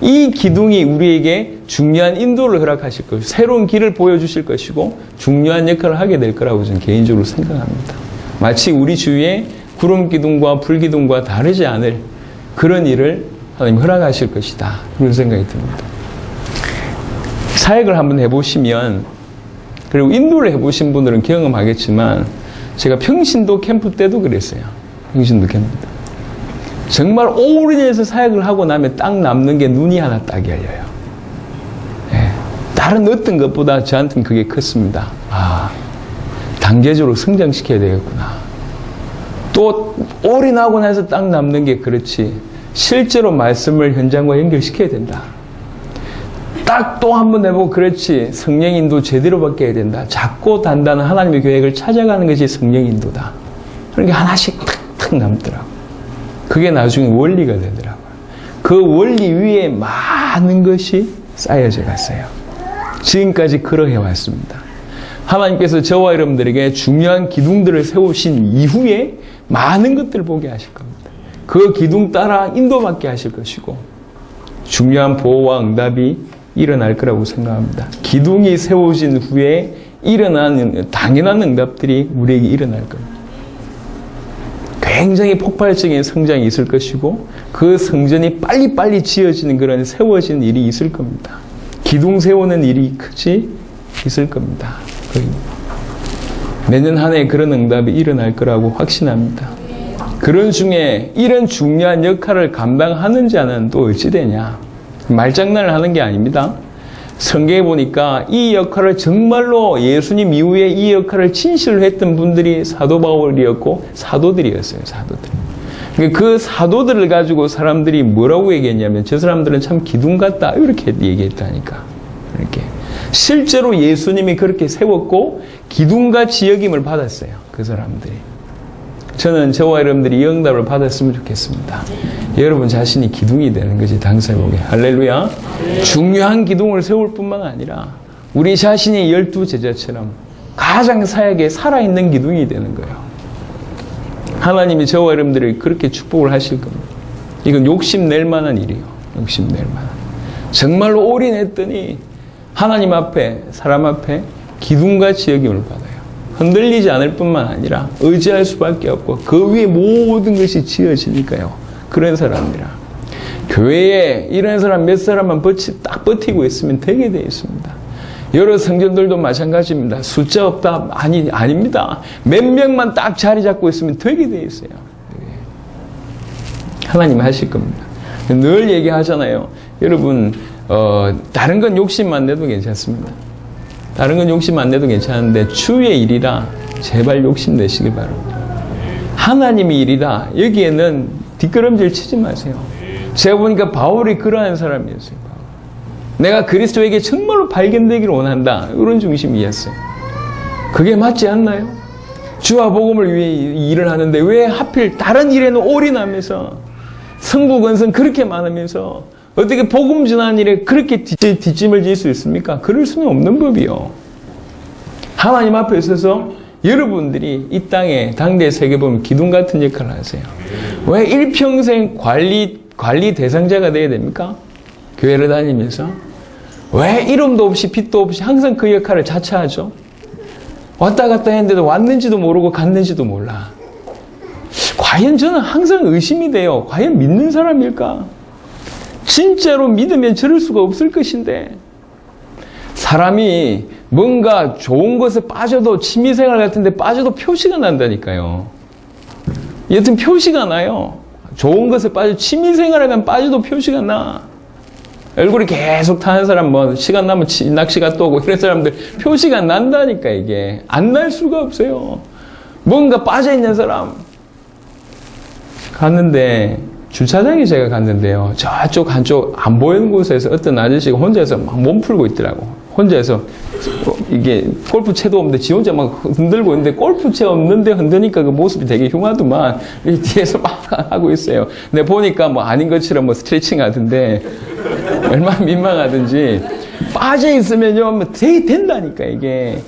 이 기둥이 우리에게 중요한 인도를 허락하실 것이고, 새로운 길을 보여주실 것이고, 중요한 역할을 하게 될 거라고 저는 개인적으로 생각합니다. 마치 우리 주위에 구름 기둥과 불 기둥과 다르지 않을 그런 일을 하나님 허락하실 것이다. 그런 생각이 듭니다. 사역을 한번 해보시면, 그리고 인도를 해보신 분들은 경험하겠지만 제가 평신도 캠프 때도 그랬어요. 평신도 캠프 때. 정말 오래돼서 사역을 하고 나면 딱 남는 게 눈이 하나 딱 열려요. 다른 어떤 것보다 저한테는 그게 컸습니다. 단계적으로 성장시켜야 되겠구나. 또 올인하고 나서 딱 남는 게 그렇지. 실제로 말씀을 현장과 연결시켜야 된다. 딱 또 한 번 해보고 그렇지. 성령 인도 제대로 받게 해야 된다. 작고 단단한 하나님의 계획을 찾아가는 것이 성령 인도다. 그런 게 하나씩 탁탁 남더라고요. 그게 나중에 원리가 되더라고요. 그 원리 위에 많은 것이 쌓여져 갔어요. 지금까지 그러해 왔습니다. 하나님께서 저와 여러분들에게 중요한 기둥들을 세우신 이후에 많은 것들을 보게 하실 겁니다. 그 기둥 따라 인도받게 하실 것이고 중요한 보호와 응답이 일어날 거라고 생각합니다. 기둥이 세워진 후에 일어나는 당연한 응답들이 우리에게 일어날 겁니다. 굉장히 폭발적인 성장이 있을 것이고 그 성전이 빨리빨리 지어지는 그런 세워지는 일이 있을 겁니다. 기둥 세우는 일이 크지 있을 겁니다. 내년 한 해 그런 응답이 일어날 거라고 확신합니다. 그런 중에 이런 중요한 역할을 감당하는 자는 또 어찌 되냐? 말장난을 하는 게 아닙니다. 성경에 보니까 이 역할을 정말로 예수님 이후에 이 역할을 진실로 했던 분들이 사도 바울이었고 사도들이었어요. 사도들. 그 사도들을 가지고 사람들이 뭐라고 얘기했냐면 저 사람들은 참 기둥 같다 이렇게 얘기했다니까. 이렇게 실제로 예수님이 그렇게 세웠고 기둥같이 여김을 받았어요. 그 사람들이. 저는 저와 여러분들이 이 응답을 받았으면 좋겠습니다. 여러분 자신이 기둥이 되는 것이 당사복에 할렐루야. 중요한 기둥을 세울 뿐만 아니라 우리 자신이 12제자처럼 가장 사역에 살아있는 기둥이 되는 거예요. 하나님이 저와 여러분들이 그렇게 축복을 하실 겁니다. 이건 욕심낼 만한 일이에요. 욕심낼 만한. 정말로 올인했더니 하나님 앞에 사람 앞에 기둥같이 여김을 받아요. 흔들리지 않을 뿐만 아니라 의지할 수밖에 없고 그 위에 모든 것이 지어지니까요. 그런 사람이라. 교회에 이런 사람 몇 사람만 딱 버티고 있으면 되게 되어 있습니다. 여러 성전들도 마찬가지입니다. 숫자 없다? 아닙니다. 몇 명만 딱 자리 잡고 있으면 되게 되어 있어요. 하나님 하실 겁니다. 늘 얘기하잖아요. 여러분 다른 건 욕심 안 내도 괜찮습니다. 다른 건 욕심 안 내도 괜찮은데 주의 일이라 제발 욕심 내시길 바랍니다. 하나님의 일이라 여기에는 뒷걸음질 치지 마세요. 제가 보니까 바울이 그러한 사람이었어요. 내가 그리스도에게 정말로 발견되기를 원한다. 이런 중심이었어요. 그게 맞지 않나요? 주와 복음을 위해 일을 하는데 왜 하필 다른 일에는 올인하면서 성부건성 그렇게 많으면서 어떻게 복음 전하는 일에 그렇게 뒷짐을 질 수 있습니까? 그럴 수는 없는 법이요. 하나님 앞에 서서 여러분들이 이 땅에 당대 세계 보면 기둥 같은 역할을 하세요. 왜 일평생 관리 대상자가 돼야 됩니까? 교회를 다니면서 왜 이름도 없이 빛도 없이 항상 그 역할을 자처하죠? 왔다 갔다 했는데도 왔는지도 모르고 갔는지도 몰라. 과연 저는 항상 의심이 돼요. 과연 믿는 사람일까? 진짜로 믿으면 저럴 수가 없을 것인데 사람이 뭔가 좋은 것에 빠져도 취미생활 같은데 빠져도 표시가 난다니까요. 여튼 표시가 나요. 좋은 것에 빠져 취미생활에 빠져도 표시가 나. 얼굴이 계속 타는 사람 뭐 시간 나면 낚시 갔다 오고 이런 사람들 표시가 난다니까. 이게 안 날 수가 없어요. 뭔가 빠져있는 사람 갔는데 주차장에 제가 갔는데요. 저쪽 한쪽 안 보이는 곳에서 어떤 아저씨가 혼자서 막 몸 풀고 있더라고. 혼자서 이게 골프채도 없는데 지 혼자 막 흔들고 있는데 골프채 없는데 흔드니까 그 모습이 되게 흉하더만 뒤에서 막 하고 있어요. 근데 보니까 뭐 아닌 것처럼 뭐 스트레칭 하던데 얼마나 민망하든지 빠져있으면요 뭐 되게 된다니까 이게.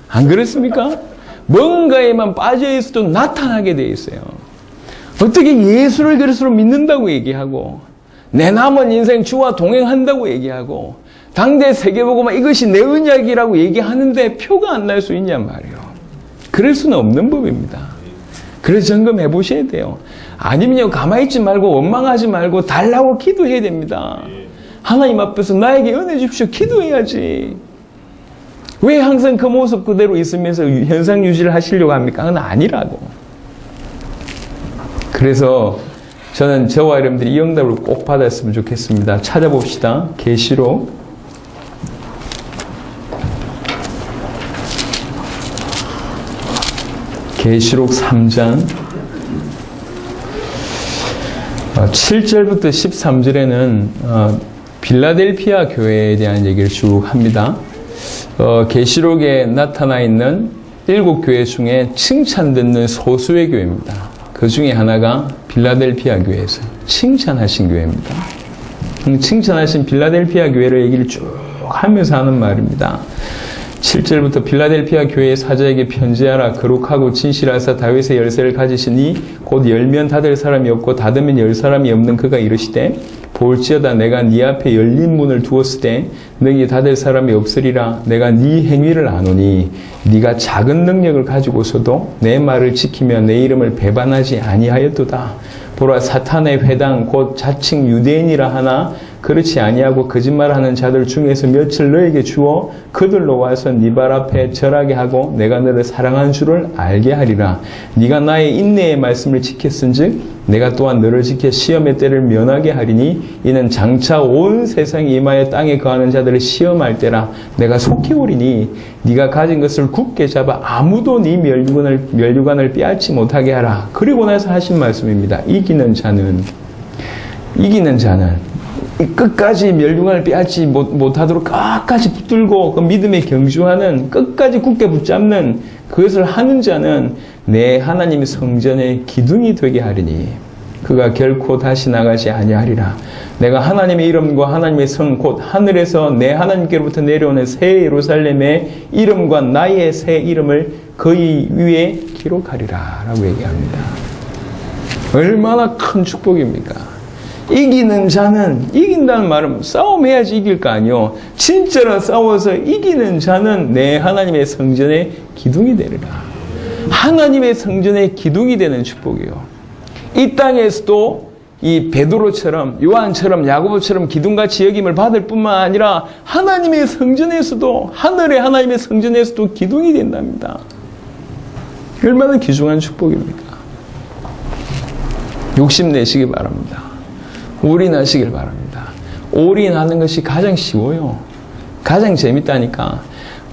안 그렇습니까? 뭔가에만 빠져있어도 나타나게 돼 있어요. 어떻게 예수를 그리스도로 믿는다고 얘기하고 내 남은 인생 주와 동행한다고 얘기하고 당대 세계보고만 이것이 내 언약이라고 얘기하는데 표가 안 날 수 있냔 말이에요. 그럴 수는 없는 법입니다. 그래서 점검해 보셔야 돼요. 아니면요 가만히 있지 말고 원망하지 말고 달라고 기도해야 됩니다. 하나님 앞에서 나에게 은혜 주십시오. 기도해야지. 왜 항상 그 모습 그대로 있으면서 현상 유지를 하시려고 합니까? 그건 아니라고. 그래서 저는 저와 여러분들이 이 응답을 꼭 받았으면 좋겠습니다. 찾아봅시다. 계시록 3장 7절부터 13절에는 빌라델피아 교회에 대한 얘기를 쭉 합니다. 계시록에 나타나 있는 7교회 중에 칭찬 듣는 소수의 교회입니다. 그 중에 하나가 빌라델피아 교회에서 칭찬하신 교회입니다. 칭찬하신 빌라델피아 교회를 얘기를 쭉 하면서 하는 말입니다. 7절부터 빌라델피아 교회의 사자에게 편지하라. 거룩하고 진실하사 다윗의 열쇠를 가지시니 곧 열면 닫을 사람이 없고 닫으면 열 사람이 없는 그가 이르시되 볼지어다 내가 네 앞에 열린 문을 두었을 때 너희 닫을 사람이 없으리라. 내가 네 행위를 아노니 네가 작은 능력을 가지고서도 내 말을 지키며 내 이름을 배반하지 아니하였도다. 보라 사탄의 회당 곧 자칭 유대인이라 하나 그렇지 아니하고 거짓말하는 자들 중에서 며칠 너에게 주어 그들로 와서 네 발 앞에 절하게 하고 내가 너를 사랑한 줄을 알게 하리라. 네가 나의 인내의 말씀을 지켰은즉 내가 또한 너를 지켜 시험의 때를 면하게 하리니 이는 장차 온 세상이 임하여 땅에 거하는 자들을 시험할 때라. 내가 속히 오리니 네가 가진 것을 굳게 잡아 아무도 네 면류관을 빼앗지 못하게 하라. 그리고 나서 하신 말씀입니다. 이기는 자는 끝까지 면류관을 빼앗지 못하도록 끝까지 붙들고 그 믿음에 경주하는 끝까지 굳게 붙잡는 그것을 하는 자는 내 하나님의 성전의 기둥이 되게 하리니 그가 결코 다시 나가지 아니하리라. 내가 하나님의 이름과 하나님의 성 곧 하늘에서 내 하나님께로부터 내려오는 새 예루살렘의 이름과 나의 새 이름을 그의 위에 기록하리라 라고 얘기합니다. 얼마나 큰 축복입니까? 이기는 자는, 이긴다는 말은 싸움해야지 이길 거 아니요. 진짜로 싸워서 이기는 자는 내 하나님의 성전의 기둥이 되리라. 하나님의 성전의 기둥이 되는 축복이요. 이 땅에서도 이 베드로처럼 요한처럼 야고보처럼 기둥같이 여김을 받을 뿐만 아니라 하나님의 성전에서도 하늘의 하나님의 성전에서도 기둥이 된답니다. 얼마나 귀중한 축복입니까? 욕심내시기 바랍니다. 올인하시길 바랍니다. 올인하는 것이 가장 쉬워요. 가장 재밌다니까.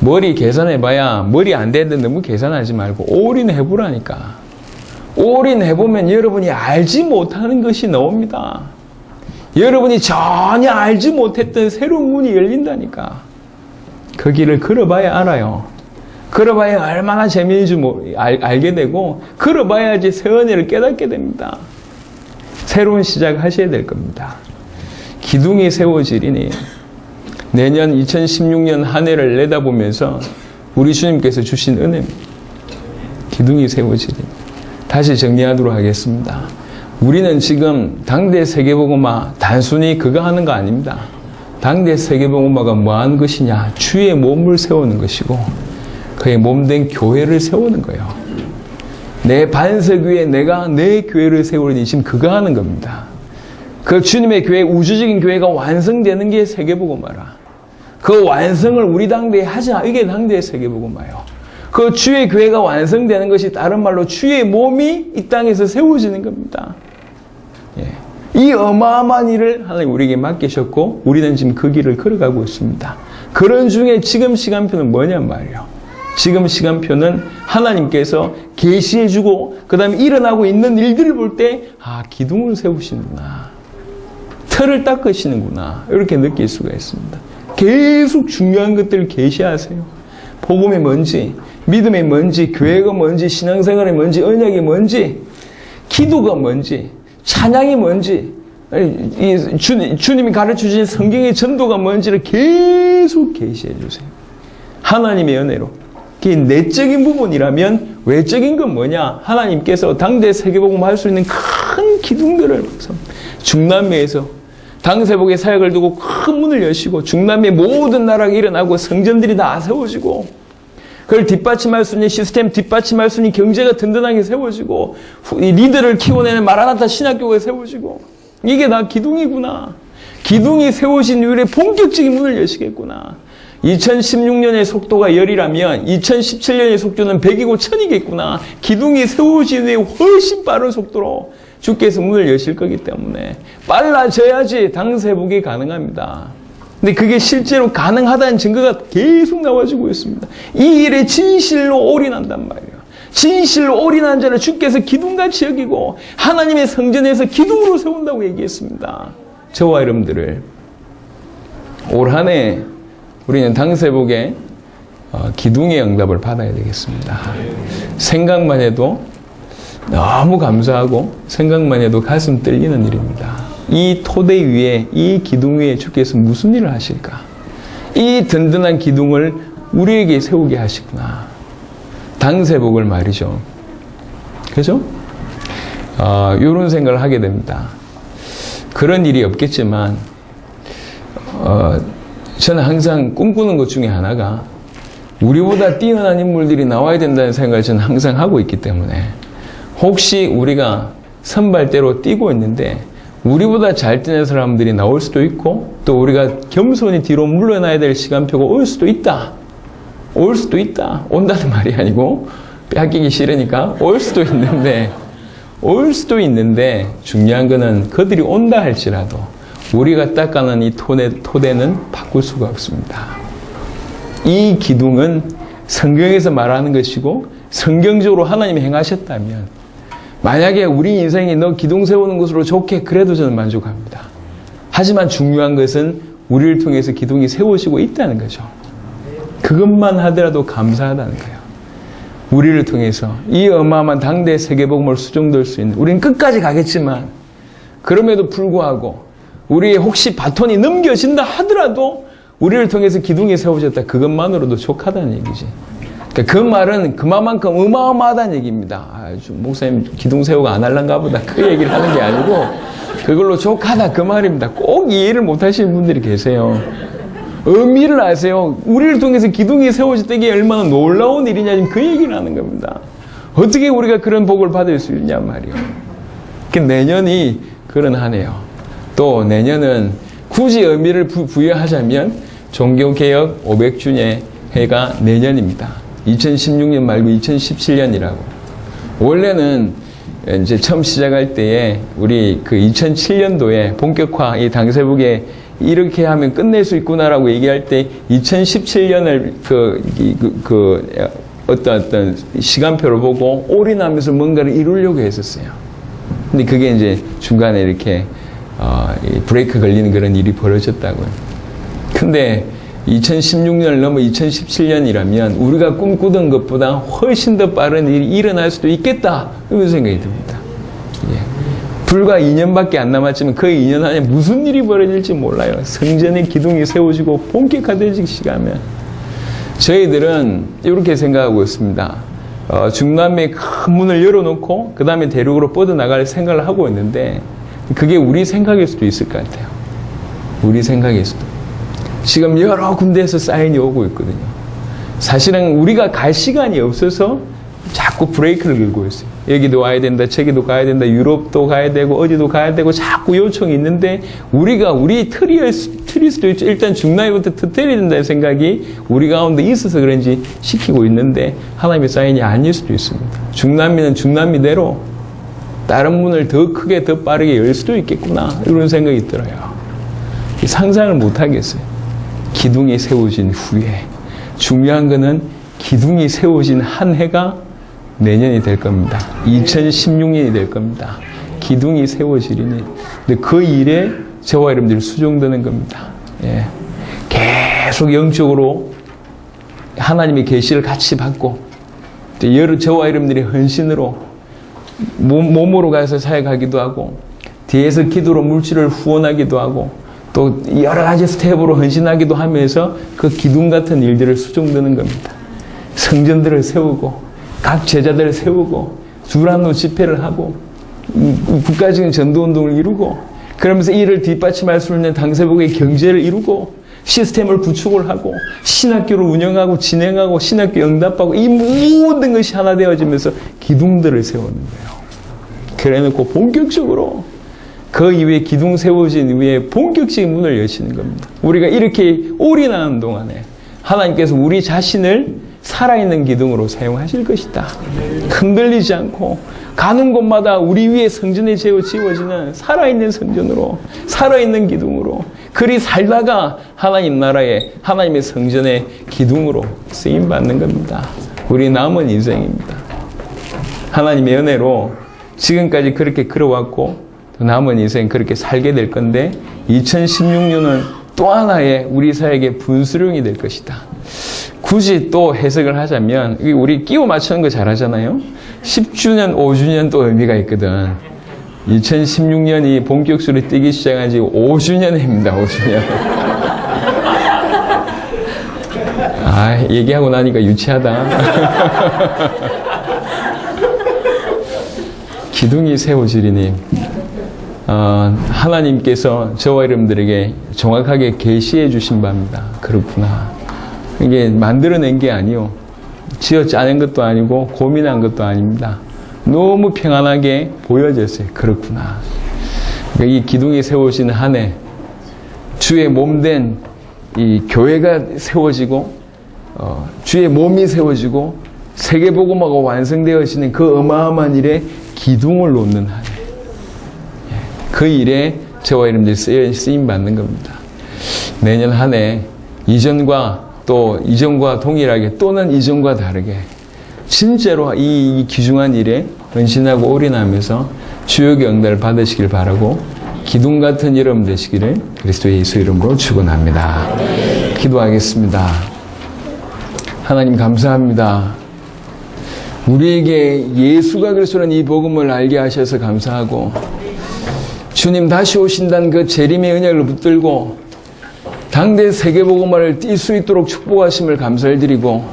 머리 계산해봐야 머리 안 되는데 너무 계산하지 말고 올인해보라니까. 올인해보면 여러분이 알지 못하는 것이 나옵니다. 여러분이 전혀 알지 못했던 새로운 문이 열린다니까. 그 길을 걸어봐야 알아요. 걸어봐야 얼마나 재미있는지 알게 되고 걸어봐야지 새 은혜를 깨닫게 됩니다. 새로운 시작하셔야 될 겁니다. 기둥이 세워지리니 내년 2016년 한 해를 내다보면서 우리 주님께서 주신 은혜입니다. 기둥이 세워지리니 다시 정리하도록 하겠습니다. 우리는 지금 당대 세계복음화 단순히 그거 하는 거 아닙니다. 당대 세계복음화가 뭐 하는 것이냐? 주의 몸을 세우는 것이고 그의 몸된 교회를 세우는 거예요. 내 반석 위에 내가 내 교회를 세우려니 지금 그거 하는 겁니다. 그 주님의 교회, 우주적인 교회가 완성되는 게 세계복음화라. 그 완성을 우리 당대에 하자. 이게 당대의 세계복음화예요. 그 주의 교회가 완성되는 것이 다른 말로 주의 몸이 이 땅에서 세워지는 겁니다. 예. 이 어마어마한 일을 하나님 우리에게 맡기셨고 우리는 지금 그 길을 걸어가고 있습니다. 그런 중에 지금 시간표는 뭐냔 말이에요. 지금 시간표는 하나님께서 계시해주고 그 다음에 일어나고 있는 일들을 볼 때 기둥을 세우시는구나. 틀을 닦으시는구나. 이렇게 느낄 수가 있습니다. 계속 중요한 것들을 계시하세요. 복음이 뭔지, 믿음이 뭔지, 교회가 뭔지, 신앙생활이 뭔지, 언약이 뭔지, 기도가 뭔지, 찬양이 뭔지, 주님이 가르쳐주신 성경의 전도가 뭔지를 계속 계시해 주세요. 하나님의 은혜로. 그게 내적인 부분이라면 외적인 건 뭐냐? 하나님께서 당대 세계복음 할 수 있는 큰 기둥들을 중남미에서 당세복의 사역을 두고 큰 문을 여시고 중남미의 모든 나라가 일어나고 성전들이 다 세워지고 그걸 뒷받침할 수 있는 시스템, 뒷받침할 수 있는 경제가 든든하게 세워지고 리더를 키워내는 마라나타 신학교가 세워지고 이게 다 기둥이구나. 기둥이 세워진 이후에 본격적인 문을 여시겠구나. 2016년의 속도가 열이라면 2017년의 속도는 100이고 1000이겠구나. 기둥이 세워진 후에 훨씬 빠른 속도로 주께서 문을 여실 거기 때문에 빨라져야지 당세복이 가능합니다. 근데 그게 실제로 가능하다는 증거가 계속 나와주고 있습니다. 이 일에 진실로 올인한단 말이에요. 진실로 올인한 자를 주께서 기둥같이 여기고 하나님의 성전에서 기둥으로 세운다고 얘기했습니다. 저와 여러분들을 올 한 해 우리는 당세복에 기둥의 응답을 받아야 되겠습니다. 생각만 해도 너무 감사하고 생각만 해도 가슴 떨리는 일입니다. 이 토대 위에, 이 기둥 위에 주께서 무슨 일을 하실까? 이 든든한 기둥을 우리에게 세우게 하시구나. 당세복을 말이죠. 그죠? 이런 생각을 하게 됩니다. 그런 일이 없겠지만 저는 항상 꿈꾸는 것 중에 하나가 우리보다 뛰어난 인물들이 나와야 된다는 생각을 저는 항상 하고 있기 때문에 혹시 우리가 선발대로 뛰고 있는데 우리보다 잘 뛰는 사람들이 나올 수도 있고 또 우리가 겸손히 뒤로 물러나야 될 시간표가 올 수도 있다. 올 수도 있다. 온다는 말이 아니고 뺏기기 싫으니까 올 수도 있는데 중요한 거는 그들이 온다 할지라도 우리가 닦아낸 이 토대는 바꿀 수가 없습니다. 이 기둥은 성경에서 말하는 것이고 성경적으로 하나님이 행하셨다면 만약에 우리 인생이 너 기둥 세우는 것으로 좋게 그래도 저는 만족합니다. 하지만 중요한 것은 우리를 통해서 기둥이 세워지고 있다는 거죠. 그것만 하더라도 감사하다는 거예요. 우리를 통해서 이 어마어마한 당대 세계복음을 수종될 수 있는 우리는 끝까지 가겠지만 그럼에도 불구하고 우리의 혹시 바톤이 넘겨진다 하더라도 우리를 통해서 기둥이 세워졌다. 그것만으로도 족하다는 얘기지. 그러니까 그 말은 그만큼 어마어마하다는 얘기입니다. 목사님 기둥 세우고 안 할란가 보다. 그 얘기를 하는 게 아니고 그걸로 족하다 그 말입니다. 꼭 이해를 못 하시는 분들이 계세요. 의미를 아세요? 우리를 통해서 기둥이 세워졌다는 게 얼마나 놀라운 일이냐 지금 그 얘기를 하는 겁니다. 어떻게 우리가 그런 복을 받을 수 있냐 말이에요. 내년이 그런 한 해요. 또 내년은 굳이 의미를 부여하자면 종교개혁 500주년 해가 내년입니다. 2016년 말고 2017년이라고. 원래는 이제 처음 시작할 때에 우리 그 2007년도에 본격화 이 당세복에 이렇게 하면 끝낼 수 있구나라고 얘기할 때 2017년을 어떤 시간표를 보고 올인하면서 뭔가를 이루려고 했었어요. 근데 그게 이제 중간에 이렇게 브레이크 걸리는 그런 일이 벌어졌다고요. 근데 2016년을 넘어 2017년이라면 우리가 꿈꾸던 것보다 훨씬 더 빠른 일이 일어날 수도 있겠다. 이런 생각이 듭니다. 예. 불과 2년밖에 안 남았지만 그 2년 안에 무슨 일이 벌어질지 몰라요. 성전의 기둥이 세워지고 본격화되기 시작하면 저희들은 이렇게 생각하고 있습니다. 중남미의 큰 문을 열어놓고 그 다음에 대륙으로 뻗어나갈 생각을 하고 있는데 그게 우리 생각일 수도 있을 것 같아요. 우리 생각일 수도. 지금 여러 군데에서 사인이 오고 있거든요. 사실은 우리가 갈 시간이 없어서 자꾸 브레이크를 걸고 있어요. 여기도 와야 된다, 저기도 가야 된다, 유럽도 가야 되고, 어디도 가야 되고, 자꾸 요청이 있는데, 우리 틀일 수도 있죠. 일단 중남미부터 터뜨려야 된다는 생각이 우리 가운데 있어서 그런지 시키고 있는데, 하나님의 사인이 아닐 수도 있습니다. 중남미는 중남미대로 다른 문을 더 크게, 더 빠르게 열 수도 있겠구나. 이런 생각이 들어요. 상상을 못 하겠어요. 기둥이 세워진 후에. 중요한 거는 기둥이 세워진 한 해가 내년이 될 겁니다. 2016년이 될 겁니다. 기둥이 세워지리니. 근데 그 일에 저와 여러분들이 수종되는 겁니다. 예. 계속 영적으로 하나님의 계시를 같이 받고, 저와 여러분들이 헌신으로 몸으로 가서 사역하기도 하고, 뒤에서 기도로 물질을 후원하기도 하고, 또 여러 가지 스텝으로 헌신하기도 하면서 그 기둥 같은 일들을 수종드는 겁니다. 성전들을 세우고, 각 제자들을 세우고, 두란노 집회를 하고, 국가적인 전도운동을 이루고, 그러면서 이를 뒷받침할 수 있는 당세복의 경제를 이루고, 시스템을 구축을 하고, 신학교를 운영하고, 진행하고, 신학교 응답하고, 이 모든 것이 하나 되어지면서 기둥들을 세우는 거예요. 그래 놓고 본격적으로 그 이후에 기둥 세워진 이후에 본격적인 문을 여시는 겁니다. 우리가 이렇게 올인하는 동안에 하나님께서 우리 자신을 살아있는 기둥으로 사용하실 것이다. 흔들리지 않고 가는 곳마다 우리 위에 성전이 지어지는 살아있는 성전으로, 살아있는 기둥으로 그리 살다가 하나님 나라의 하나님의 성전의 기둥으로 쓰임받는 겁니다. 우리 남은 인생입니다. 하나님의 은혜로 지금까지 그렇게 걸어왔고 남은 인생 그렇게 살게 될 건데 2016년은 또 하나의 우리 사역의 분수령이 될 것이다. 굳이 또 해석을 하자면 우리 끼워 맞추는 거 잘하잖아요. 10주년, 5주년 또 의미가 있거든. 2016년이 본격적으로 뛰기 시작한 지 5주년 해입니다. 5주년. 아, 얘기하고 나니까 유치하다. 기둥이 세워지리니 하나님께서 저와 여러분들에게 정확하게 계시해 주신 바입니다. 그렇구나. 이게 만들어낸 게 아니요, 지어 짜낸 것도 아니고 고민한 것도 아닙니다. 너무 평안하게 보여졌어요. 그렇구나. 그러니까 이 기둥이 세워진 한 해, 주의 몸된 이 교회가 세워지고 주의 몸이 세워지고 세계복음화가 완성되어지는 그 어마어마한 일에 기둥을 놓는 한 해, 그 일에 저와 여러분들이 쓰임 받는 겁니다. 내년 한 해 이전과 동일하게 또는 이전과 다르게 진짜로 이 귀중한 일에 헌신하고 올인하면서 주의 응답을 받으시길 바라고 기둥 같은 여러분 되시기를 그리스도 예수 이름으로 축원합니다. 기도하겠습니다. 하나님 감사합니다. 우리에게 예수가 그리스도라는 이 복음을 알게 하셔서 감사하고, 주님 다시 오신다는 그 재림의 은혜를 붙들고 당대 세계복음화를 뛸 수 있도록 축복하심을 감사를 드리고,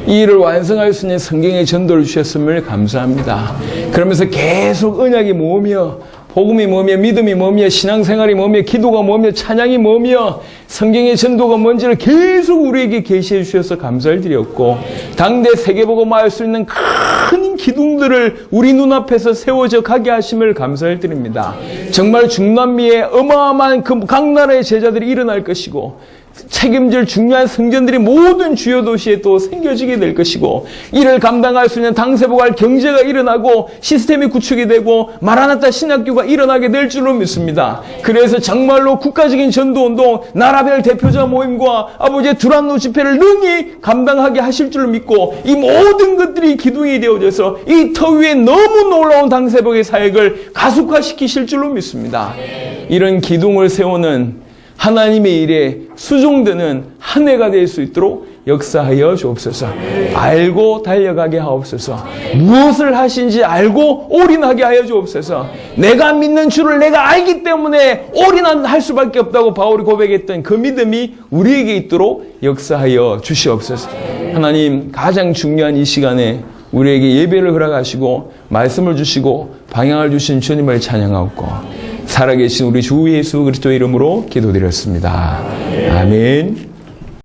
이 일을 완성할 수 있는 성경의 전도를 주셨음을 감사합니다. 그러면서 계속 언약이 뭐며, 복음이 뭐며, 믿음이 뭐며, 신앙생활이 뭐며, 기도가 뭐며, 찬양이 뭐며, 성경의 전도가 뭔지를 계속 우리에게 계시해 주셔서 감사를 드렸고, 당대 세계복음화할 수 있는 큰 기둥들을 우리 눈앞에서 세워져 가게 하심을 감사를 드립니다. 정말 중남미에 어마어마한 각 나라의 제자들이 일어날 것이고, 책임질 중요한 성전들이 모든 주요 도시에 또 생겨지게 될 것이고, 이를 감당할 수 있는 당세복할 경제가 일어나고 시스템이 구축이 되고 마라나타 신학교가 일어나게 될 줄로 믿습니다. 그래서 정말로 국가적인 전도운동, 나라별 대표자 모임과 아버지의 두란노 집회를 능히 감당하게 하실 줄로 믿고, 이 모든 것들이 기둥이 되어져서 이 터 위에 너무 놀라운 당세복의 사역을 가속화시키실 줄로 믿습니다. 이런 기둥을 세우는 하나님의 일에 수종되는 한 해가 될 수 있도록 역사하여 주옵소서. 알고 달려가게 하옵소서. 무엇을 하신지 알고 올인하게 하여 주옵소서. 내가 믿는 주를 내가 알기 때문에 올인할 수밖에 없다고 바울이 고백했던 그 믿음이 우리에게 있도록 역사하여 주시옵소서. 하나님, 가장 중요한 이 시간에 우리에게 예배를 허락하시고 말씀을 주시고 방향을 주신 주님을 찬양하옵고, 살아계신 우리 주 예수 그리스도 이름으로 기도드렸습니다. 아멘.